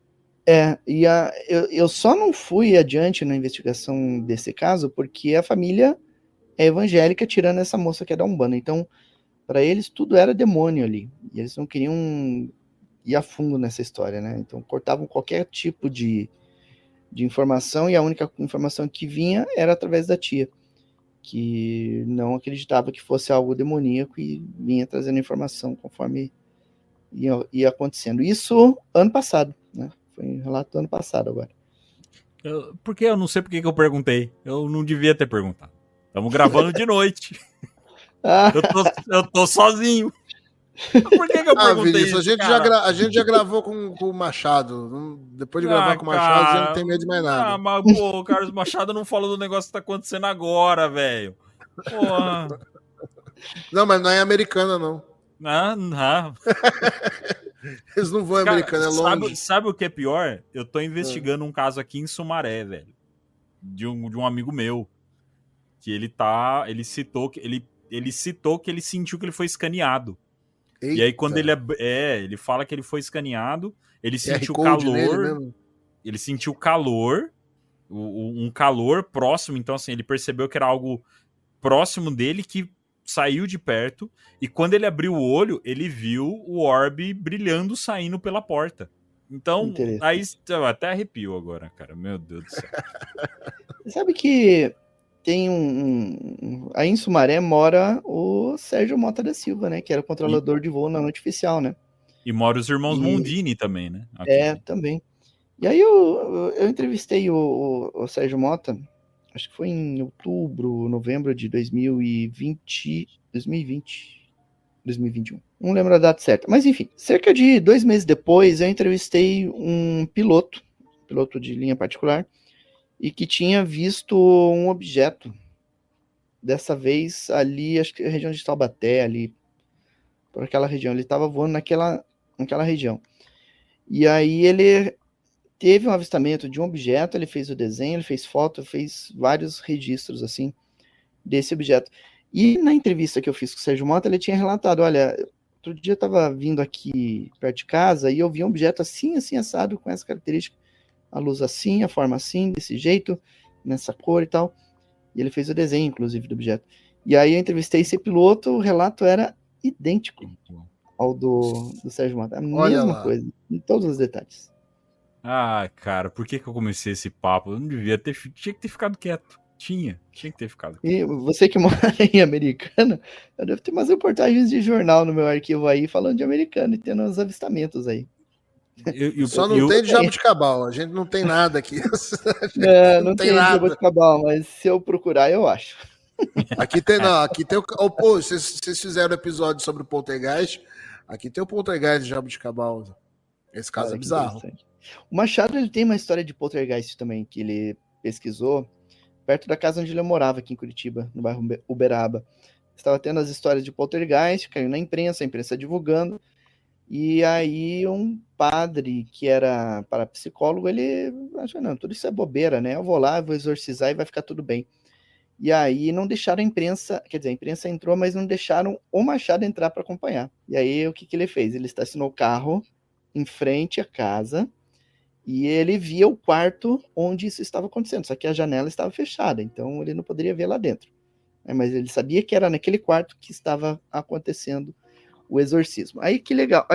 Eu só não fui adiante na investigação desse caso porque a família é evangélica, tirando essa moça que é da Umbanda. Então, para eles, tudo era demônio ali. E eles não queriam ir a fundo nessa história, né? Então, cortavam qualquer tipo de informação e a única informação que vinha era através da tia, que não acreditava que fosse algo demoníaco e vinha trazendo informação conforme ia acontecendo. Isso ano passado, né? Foi um relato do ano passado agora. Porque eu não sei porque que eu perguntei. Eu não devia ter perguntado. Estamos gravando de noite. Eu tô sozinho. Por que eu perguntei Vinícius, isso, a gente já gravou com o Machado. Depois de gravar com o Machado, a gente não tem medo de mais nada. Mas pô, o Carlos Machado não falou do negócio que tá acontecendo agora, velho. Porra. Não, mas não é americana, não. Não. Eles não vão em americana, é longe. Sabe o que é pior? Eu tô investigando um caso aqui em Sumaré, velho. De um amigo meu. Que ele citou que ele sentiu que ele foi escaneado. Eita. E aí quando ele fala que ele foi escaneado, ele sentiu calor. Ele sentiu calor, um calor próximo, então assim, ele percebeu que era algo próximo dele que saiu de perto, e quando ele abriu o olho, ele viu o orbe brilhando saindo pela porta. Então, aí até arrepiou agora, cara. Meu Deus do céu. Sabe que tem aí em Sumaré mora o Sérgio Mota da Silva, né? Que era o controlador de voo na noite oficial, né? E mora os irmãos Mondini também, né? Aqui. Também. E aí eu entrevistei o Sérgio Mota, acho que foi em outubro, novembro de 2021. Não lembro a data certa. Mas enfim, cerca de 2 meses depois, eu entrevistei um piloto de linha particular, e que tinha visto um objeto, dessa vez ali, acho que a região de Taubaté, ali, por aquela região, ele estava voando naquela região. E aí ele teve um avistamento de um objeto, ele fez o desenho, ele fez foto, fez vários registros, assim, desse objeto. E na entrevista que eu fiz com o Sérgio Mota, ele tinha relatado, olha, outro dia eu estava vindo aqui perto de casa e eu vi um objeto assim, assim, assado, com essa característica, a luz assim, a forma assim, desse jeito, nessa cor e tal. E ele fez o desenho, inclusive, do objeto. E aí eu entrevistei esse piloto, o relato era idêntico ao do Sérgio Mota. A mesma coisa, em todos os detalhes. Ah, cara, por que eu comecei esse papo? Eu não devia ter... Tinha que ter ficado quieto. Tinha que ter ficado quieto. E você que mora em Americana, eu devo ter umas reportagens de jornal no meu arquivo aí, falando de Americana e tendo uns avistamentos aí. Só não tem de Jabuticabal, a gente não tem nada aqui. Não tem nada de Jabuticabal, mas se eu procurar, eu acho. Aqui tem, não, aqui tem o. Pô, vocês fizeram episódio sobre o Poltergeist, aqui tem o Poltergeist de Jabuticabal. Esse caso é bizarro. O Machado, ele tem uma história de Poltergeist também, que ele pesquisou perto da casa onde ele morava, aqui em Curitiba, no bairro Uberaba. Estava tendo as histórias de Poltergeist, caiu na imprensa, a imprensa divulgando. E aí um padre que era parapsicólogo, ele achou, não, tudo isso é bobeira, né? Eu vou lá, vou exorcizar e vai ficar tudo bem. E aí não deixaram a imprensa, quer dizer, a imprensa entrou, mas não deixaram o Machado entrar para acompanhar. E aí o que ele fez? Ele estacionou o carro em frente à casa E ele via o quarto onde isso estava acontecendo, só que a janela estava fechada, então ele não poderia ver lá dentro. Mas ele sabia que era naquele quarto que estava acontecendo o exorcismo. Aí que legal,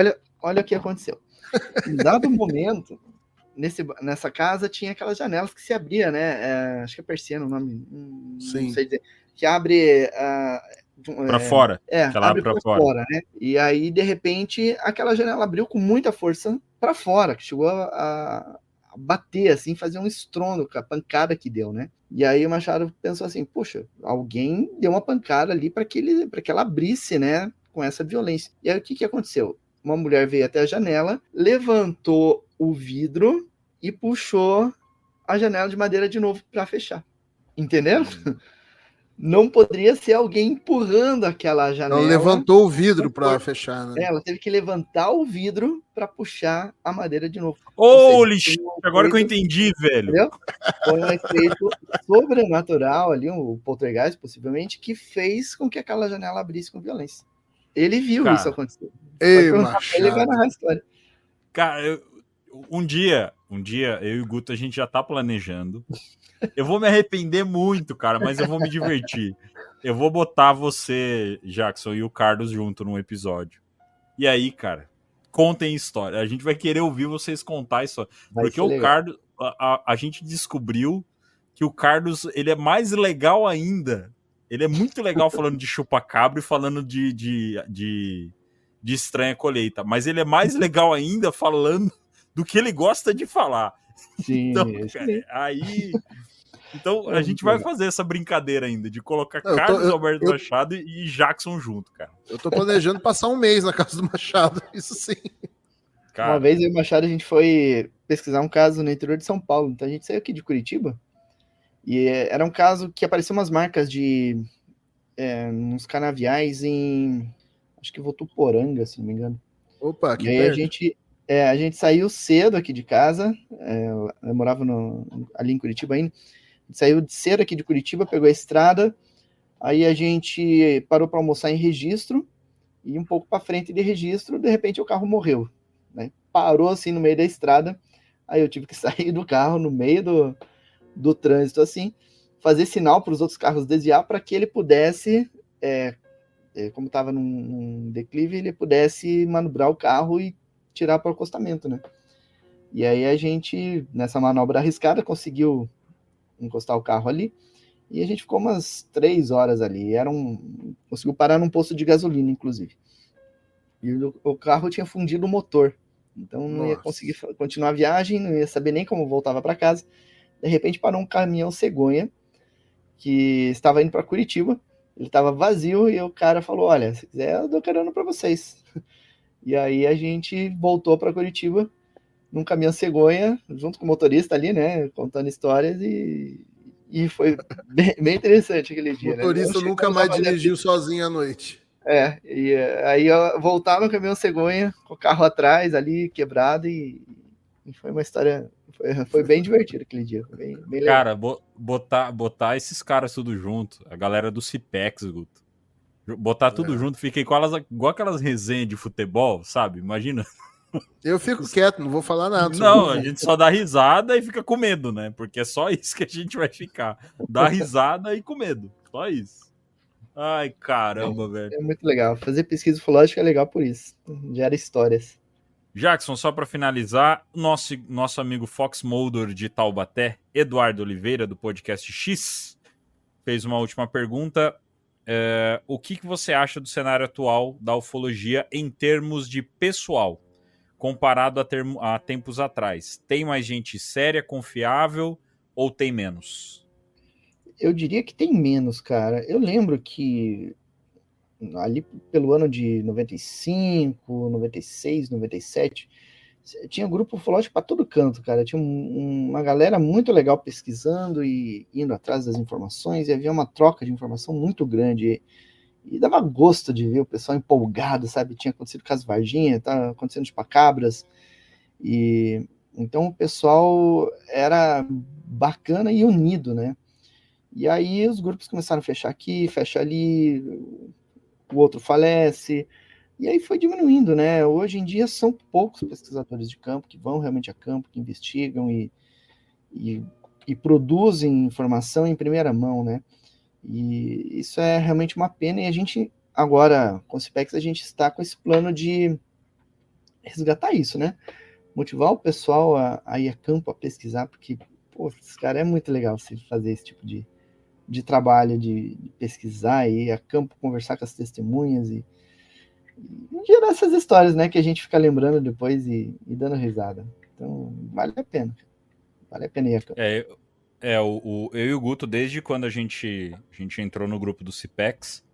olha o que aconteceu. Em dado momento, nessa casa tinha aquelas janelas que se abria, né? Acho que é persiana o nome, não sei dizer, que abre para fora. Abre para fora, né? E aí, de repente, aquela janela abriu com muita força para fora, que chegou a bater, assim, fazer um estrondo com a pancada que deu, né? E aí o Machado pensou assim, puxa, alguém deu uma pancada ali para que ela abrisse, né? Com essa violência. E aí o que aconteceu? Uma mulher veio até a janela, levantou o vidro e puxou a janela de madeira de novo para fechar. Entendendo? Não poderia ser alguém empurrando aquela janela. Ela levantou o vidro para fechar, né? Ela teve que levantar o vidro para puxar a madeira de novo. Lixo! Agora que eu entendi, velho. Entendeu? Foi um efeito sobrenatural ali, um poltergeist, possivelmente, que fez com que aquela janela abrisse com violência. Ele viu isso acontecer. Ele vai narrar a história. Cara, um dia, eu e o Guto, a gente já tá planejando. Eu vou me arrepender muito, cara, mas eu vou me divertir. Eu vou botar você, Jackson, e o Carlos junto num episódio. E aí, cara, contem história. A gente vai querer ouvir vocês contar isso. Porque o Carlos, a gente descobriu que o Carlos, ele é mais legal ainda. Ele é muito legal falando de chupa-cabra e falando de estranha colheita. Mas ele é mais legal ainda falando do que ele gosta de falar. Sim, então, cara, aí... Então, a gente vai fazer essa brincadeira ainda, de colocar Carlos Alberto Machado e Jackson junto, cara. Eu tô planejando passar um mês na casa do Machado, isso sim. Cara, uma vez eu e o Machado, a gente foi pesquisar um caso no interior de São Paulo. Então, a gente saiu aqui de Curitiba. E era um caso que apareceu umas marcas de... uns canaviais em... acho que Votuporanga, se não me engano. Opa, que perto. A gente saiu cedo aqui de casa. Eu morava ali em Curitiba ainda. Saiu cedo aqui de Curitiba, pegou a estrada, aí a gente parou para almoçar em Registro, e um pouco para frente de Registro, de repente o carro morreu, né? Parou assim no meio da estrada, aí eu tive que sair do carro no meio do trânsito, assim, fazer sinal para os outros carros desviar para que ele pudesse, como estava num declive, ele pudesse manobrar o carro e tirar para o acostamento, né? E aí a gente, nessa manobra arriscada, conseguiu encostar o carro ali, e a gente ficou umas 3 horas ali, conseguiu parar num posto de gasolina, inclusive, e o carro tinha fundido o motor, então não ia conseguir continuar a viagem, não ia saber nem como voltava para casa. De repente parou um caminhão cegonha, que estava indo para Curitiba, ele estava vazio, e o cara falou, olha, se quiser eu dou carona para vocês. E aí a gente voltou para Curitiba, num caminhão cegonha, junto com o motorista ali, né, contando histórias, e foi bem interessante aquele dia. O motorista, né? Nunca mais dirigiu sozinho à noite. E aí eu voltava no caminhão cegonha, com o carro atrás ali, quebrado, e foi uma história, foi bem divertido aquele dia, bem legal. Cara, botar esses caras tudo junto, a galera do Cipex, Guto, botar tudo junto, fica igual aquelas resenhas de futebol, sabe? Imagina... Eu fico quieto, não vou falar nada. Não, a gente só dá risada e fica com medo, né? Porque é só isso que a gente vai ficar. Dar risada e com medo. Só isso. Ai, caramba, velho. É muito legal. Fazer pesquisa ufológica é legal por isso. Gera histórias. Jackson, só para finalizar, nosso amigo Fox Mulder de Taubaté, Eduardo Oliveira, do podcast X, fez uma última pergunta. O que você acha do cenário atual da ufologia em termos de pessoal? Comparado a tempos atrás. Tem mais gente séria, confiável, ou tem menos? Eu diria que tem menos, cara. Eu lembro que ali pelo ano de 95, 96, 97, tinha grupo ufológico para todo canto, cara. Tinha uma galera muito legal pesquisando e indo atrás das informações, e havia uma troca de informação muito grande. E dava gosto de ver o pessoal empolgado, sabe? Tinha acontecido com as Varginha, tá acontecendo chupacabras. E então o pessoal era bacana e unido, né? E aí os grupos começaram a fechar aqui, fecha ali, o outro falece, E aí foi diminuindo, né? Hoje em dia são poucos pesquisadores de campo que vão realmente a campo, que investigam e produzem informação em primeira mão, né? E isso é realmente uma pena, e a gente, agora, com o CIPEX, a gente está com esse plano de resgatar isso, né? Motivar o pessoal a ir a campo, a pesquisar, porque, pô, esse cara é muito legal você fazer esse tipo de trabalho, de pesquisar, ir a campo, conversar com as testemunhas e gerar essas histórias, né, que a gente fica lembrando depois e dando risada. Então, vale a pena. Vale a pena ir a campo. Eu e o Guto, desde quando a gente entrou no grupo do CIPEX,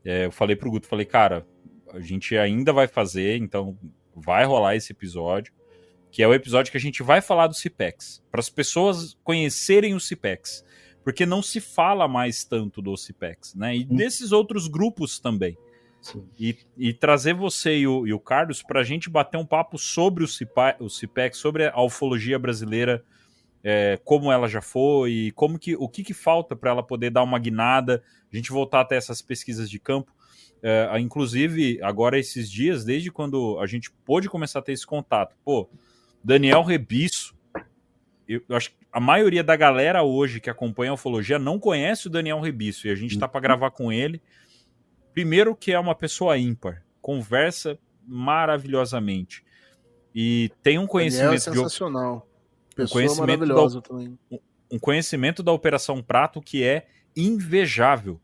eu falei pro Guto, falei, cara, a gente ainda vai fazer, então vai rolar esse episódio, que é o episódio que a gente vai falar do CIPEX, para as pessoas conhecerem o CIPEX, porque não se fala mais tanto do CIPEX, né, e desses outros grupos também. E trazer você e o Carlos para a gente bater um papo sobre o CIPEX, sobre a ufologia brasileira, como ela já foi, o que falta para ela poder dar uma guinada, a gente voltar até essas pesquisas de campo. Inclusive, agora esses dias, desde quando a gente pôde começar a ter esse contato, Daniel Rebisso, eu acho que a maioria da galera hoje que acompanha a ufologia não conhece o Daniel Rebisso, e a gente está para gravar com ele. Primeiro que é uma pessoa ímpar, conversa maravilhosamente e tem um conhecimento sensacional. Pessoa maravilhosa também. Um conhecimento da Operação Prato que é invejável.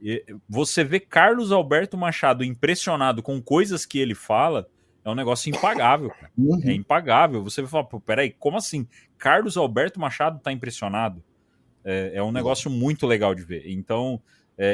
E você vê Carlos Alberto Machado impressionado com coisas que ele fala, é um negócio impagável, cara. É impagável. Você vai falar, peraí, como assim? Carlos Alberto Machado tá impressionado? É um negócio muito legal de ver. Então,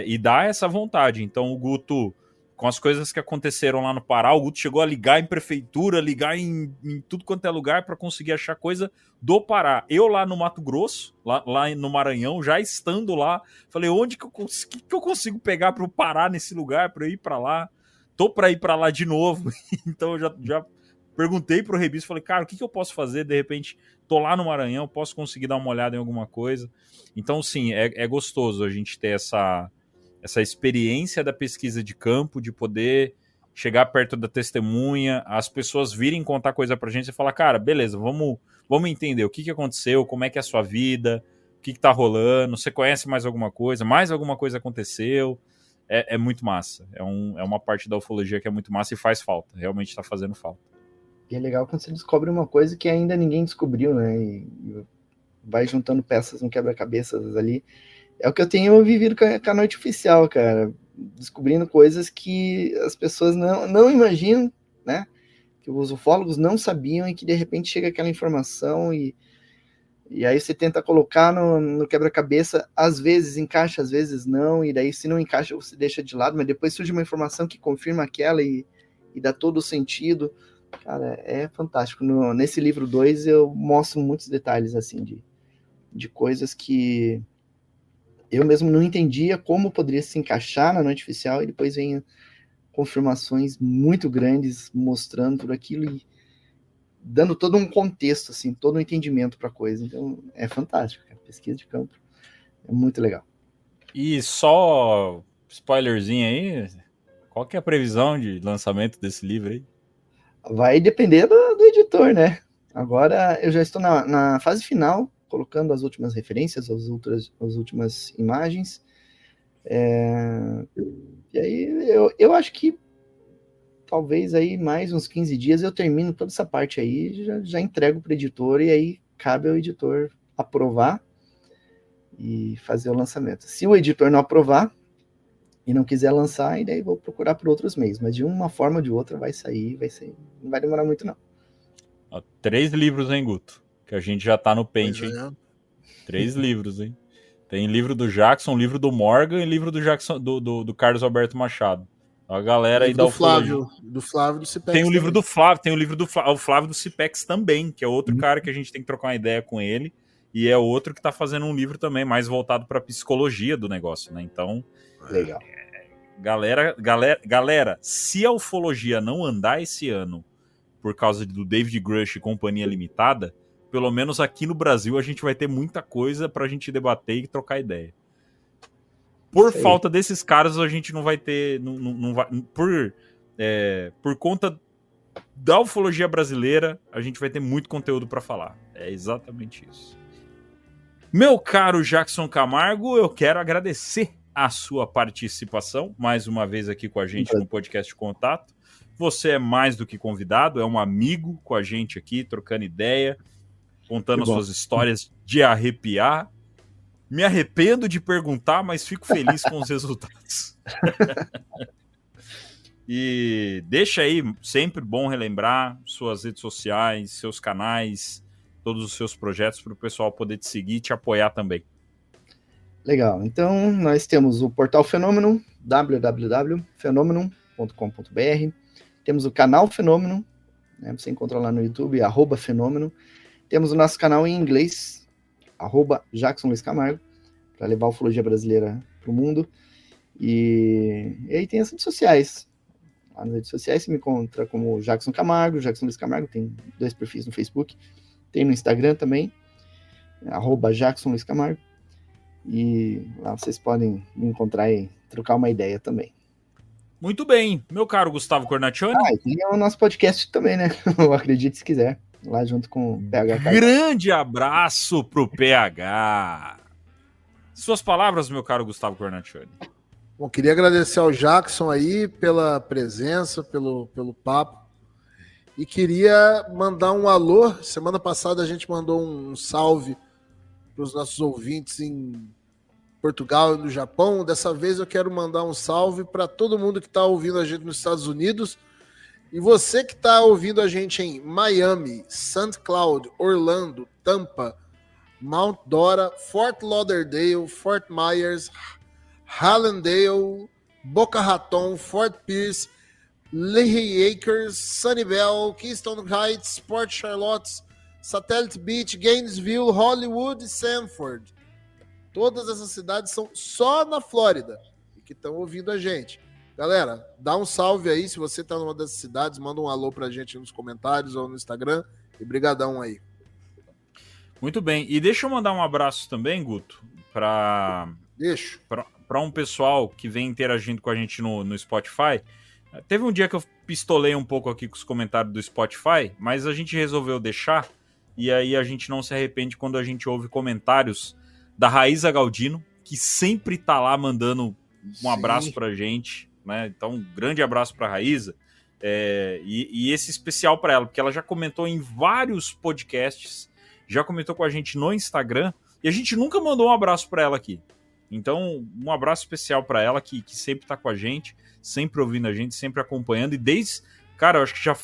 e dá essa vontade. Então o Guto, com as coisas que aconteceram lá no Pará, o Guto chegou a ligar em prefeitura, ligar em tudo quanto é lugar para conseguir achar coisa do Pará. Eu lá no Mato Grosso, lá no Maranhão, já estando lá, falei, onde que eu consigo pegar para o Pará nesse lugar, para eu ir para lá? Tô para ir para lá de novo. Então eu já perguntei pro Rebisso, falei, cara, o que eu posso fazer? De repente, tô lá no Maranhão, posso conseguir dar uma olhada em alguma coisa. Então, sim, é gostoso a gente ter essa experiência da pesquisa de campo, de poder chegar perto da testemunha, as pessoas virem contar coisa pra gente e falar, cara, beleza, vamos entender o que aconteceu, como é que é a sua vida, o que tá rolando, você conhece mais alguma coisa aconteceu. É muito massa. É uma parte da ufologia que é muito massa e faz falta, realmente tá fazendo falta. E é legal quando você descobre uma coisa que ainda ninguém descobriu, né? E vai juntando peças no quebra-cabeças ali. É o que eu tenho vivido com a Noite Oficial, cara. Descobrindo coisas que as pessoas não imaginam, né? Que os ufólogos não sabiam e que de repente chega aquela informação e aí você tenta colocar no quebra-cabeça, às vezes encaixa, às vezes não, e daí se não encaixa você deixa de lado, mas depois surge uma informação que confirma aquela e dá todo o sentido. Cara, é fantástico. Nesse livro 2 eu mostro muitos detalhes assim de coisas que eu mesmo não entendia como poderia se encaixar na Noite Oficial, e depois vem confirmações muito grandes mostrando tudo aquilo e dando todo um contexto, assim, todo um entendimento para a coisa. Então é fantástico, cara. Pesquisa de campo é muito legal. E só spoilerzinho aí, qual que é a previsão de lançamento desse livro aí? Vai depender do editor, né? Agora eu já estou na fase final, colocando as últimas referências, as últimas imagens. E aí eu acho que talvez aí mais uns 15 dias eu termino toda essa parte aí, já entrego para o editor, e aí cabe ao editor aprovar e fazer o lançamento. Se o editor não aprovar e não quiser lançar, e daí vou procurar por outros meios, mas de uma forma ou de outra vai sair, não vai demorar muito não. 3 livros, hein, Guto? Que a gente já tá no pente, hein? 3 livros, hein? Tem livro do Jackson, livro do Morgan e livro do Jackson, do Carlos Alberto Machado. A galera aí da Flávio, do Flávio do Cipex. Tem o livro do Flávio, o Flávio do Cipex também, que é outro cara que a gente tem que trocar uma ideia com ele, e é outro que tá fazendo um livro também mais voltado pra psicologia do negócio, né? Então, legal. Galera, se a ufologia não andar esse ano por causa do David Grush e Companhia Limitada, pelo menos aqui no Brasil a gente vai ter muita coisa pra gente debater e trocar ideia. Por falta desses caras, a gente não vai ter. Não vai, por conta da ufologia brasileira, a gente vai ter muito conteúdo para falar. É exatamente isso. Meu caro Jackson Camargo, eu quero agradecer a sua participação mais uma vez aqui com a gente no podcast Contato. Você é mais do que convidado, é um amigo com a gente aqui, trocando ideia, contando as suas histórias de arrepiar. Me arrependo de perguntar, mas fico feliz com os resultados. E deixa aí, sempre bom relembrar suas redes sociais, seus canais, todos os seus projetos para o pessoal poder te seguir e te apoiar também. Legal, então nós temos o portal Fenômeno, www.fenomenum.com.br, temos o canal Fenômeno, né, você encontra lá no YouTube, @Fenômeno, temos o nosso canal em inglês, @Jackson Luiz Camargo, para levar a ufologia brasileira para o mundo, e aí tem as redes sociais. Lá nas redes sociais você me encontra como Jackson Camargo, Jackson Luiz Camargo, tem 2 perfis no Facebook, tem no Instagram também, @Jackson Luiz Camargo, e lá vocês podem me encontrar e trocar uma ideia também. Muito bem, meu caro Gustavo Cornaccioni. E tem o nosso podcast também, né? Acredite se quiser, lá junto com o PH. Grande abraço pro PH. Suas palavras, meu caro Gustavo Cornaccioni. Bom, queria agradecer ao Jackson aí pela presença, pelo papo. E queria mandar um alô. Semana passada a gente mandou um salve para os nossos ouvintes em Portugal e no Japão. Dessa vez eu quero mandar um salve para todo mundo que está ouvindo a gente nos Estados Unidos. E você que está ouvindo a gente em Miami, St. Cloud, Orlando, Tampa, Mount Dora, Fort Lauderdale, Fort Myers, Hallandale, Boca Raton, Fort Pierce, Lehigh Acres, Sunnyvale, Keystone Heights, Port Charlotte, Satellite Beach, Gainesville, Hollywood e Sanford. Todas essas cidades são só na Flórida e que estão ouvindo a gente. Galera, dá um salve aí. Se você está numa dessas cidades, manda um alô pra gente nos comentários ou no Instagram. E brigadão aí. Muito bem. E deixa eu mandar um abraço também, Guto, para um pessoal que vem interagindo com a gente no Spotify. Teve um dia que eu pistolei um pouco aqui com os comentários do Spotify, mas a gente resolveu deixar, e aí a gente não se arrepende quando a gente ouve comentários da Raíza Galdino, que sempre tá lá mandando um abraço pra gente, né? Então, um grande abraço pra Raíza, e esse especial pra ela, porque ela já comentou em vários podcasts, já comentou com a gente no Instagram, e a gente nunca mandou um abraço pra ela aqui. Então, um abraço especial pra ela, que sempre tá com a gente, sempre ouvindo a gente, sempre acompanhando, e cara, eu acho que já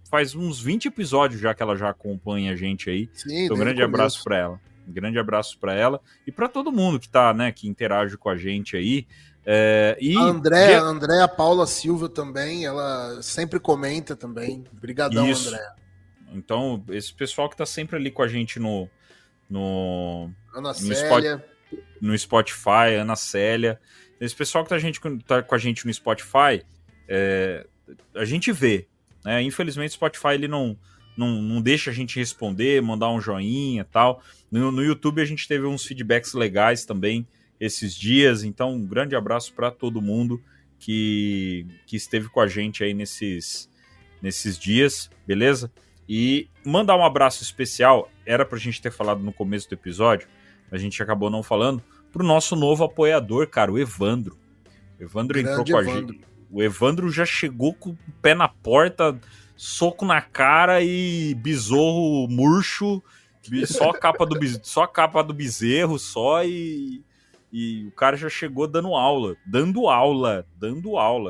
faz uns 20 episódios já que ela já acompanha a gente aí. Sim, então, um grande abraço pra ela. Um grande abraço para ela e para todo mundo que tá, né, que interage com a gente aí. E a Andréa Paula Silva também, ela sempre comenta também. Obrigadão, Andréa. Então, esse pessoal que tá sempre ali com a gente no Ana Célia. No Spotify, Ana Célia. Esse pessoal que tá com a gente no Spotify, a gente vê, né? Infelizmente o Spotify ele não deixa a gente responder, mandar um joinha e tal. No YouTube a gente teve uns feedbacks legais também esses dias, então um grande abraço para todo mundo que esteve com a gente aí nesses dias, beleza? E mandar um abraço especial, era pra gente ter falado no começo do episódio, a gente acabou não falando, pro nosso novo apoiador, cara, o Evandro. O Evandro entrou com a gente. O Evandro já chegou com o pé na porta, soco na cara e besouro murcho, só a capa do bezerro, e o cara já chegou dando aula,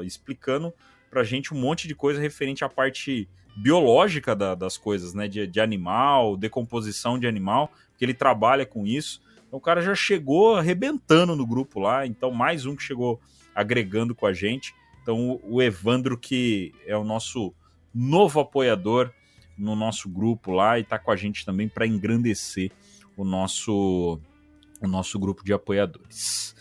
explicando pra gente um monte de coisa referente à parte biológica das coisas, né, de animal, decomposição de animal, que ele trabalha com isso. Então o cara já chegou arrebentando no grupo lá, então mais um que chegou agregando com a gente. Então o Evandro, que é o nosso novo apoiador no nosso grupo lá e tá com a gente também para engrandecer o nosso grupo de apoiadores.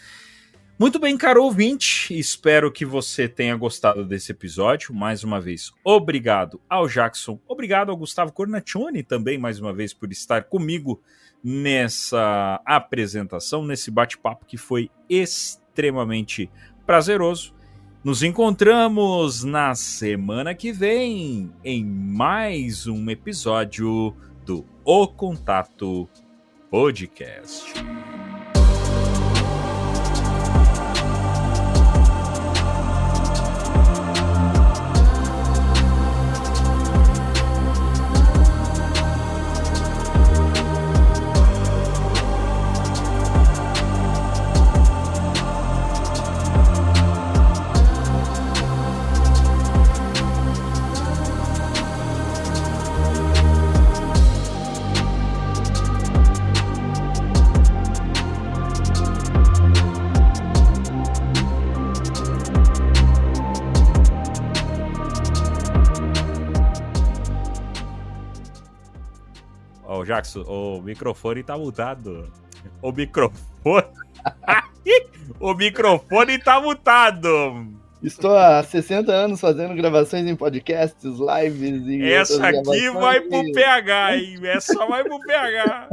Muito bem, caro ouvinte, espero que você tenha gostado desse episódio. Mais uma vez, obrigado ao Jackson, obrigado ao Gustavo Cornaccioni também, mais uma vez, por estar comigo nessa apresentação, nesse bate-papo que foi extremamente prazeroso. Nos encontramos na semana que vem em mais um episódio do O Contato Podcast. Ô, Jackson, o microfone tá mutado. O microfone... O microfone tá mutado. Estou há 60 anos fazendo gravações em podcasts, lives e essa outras aqui gravações vai pro PH, hein? Essa vai pro PH.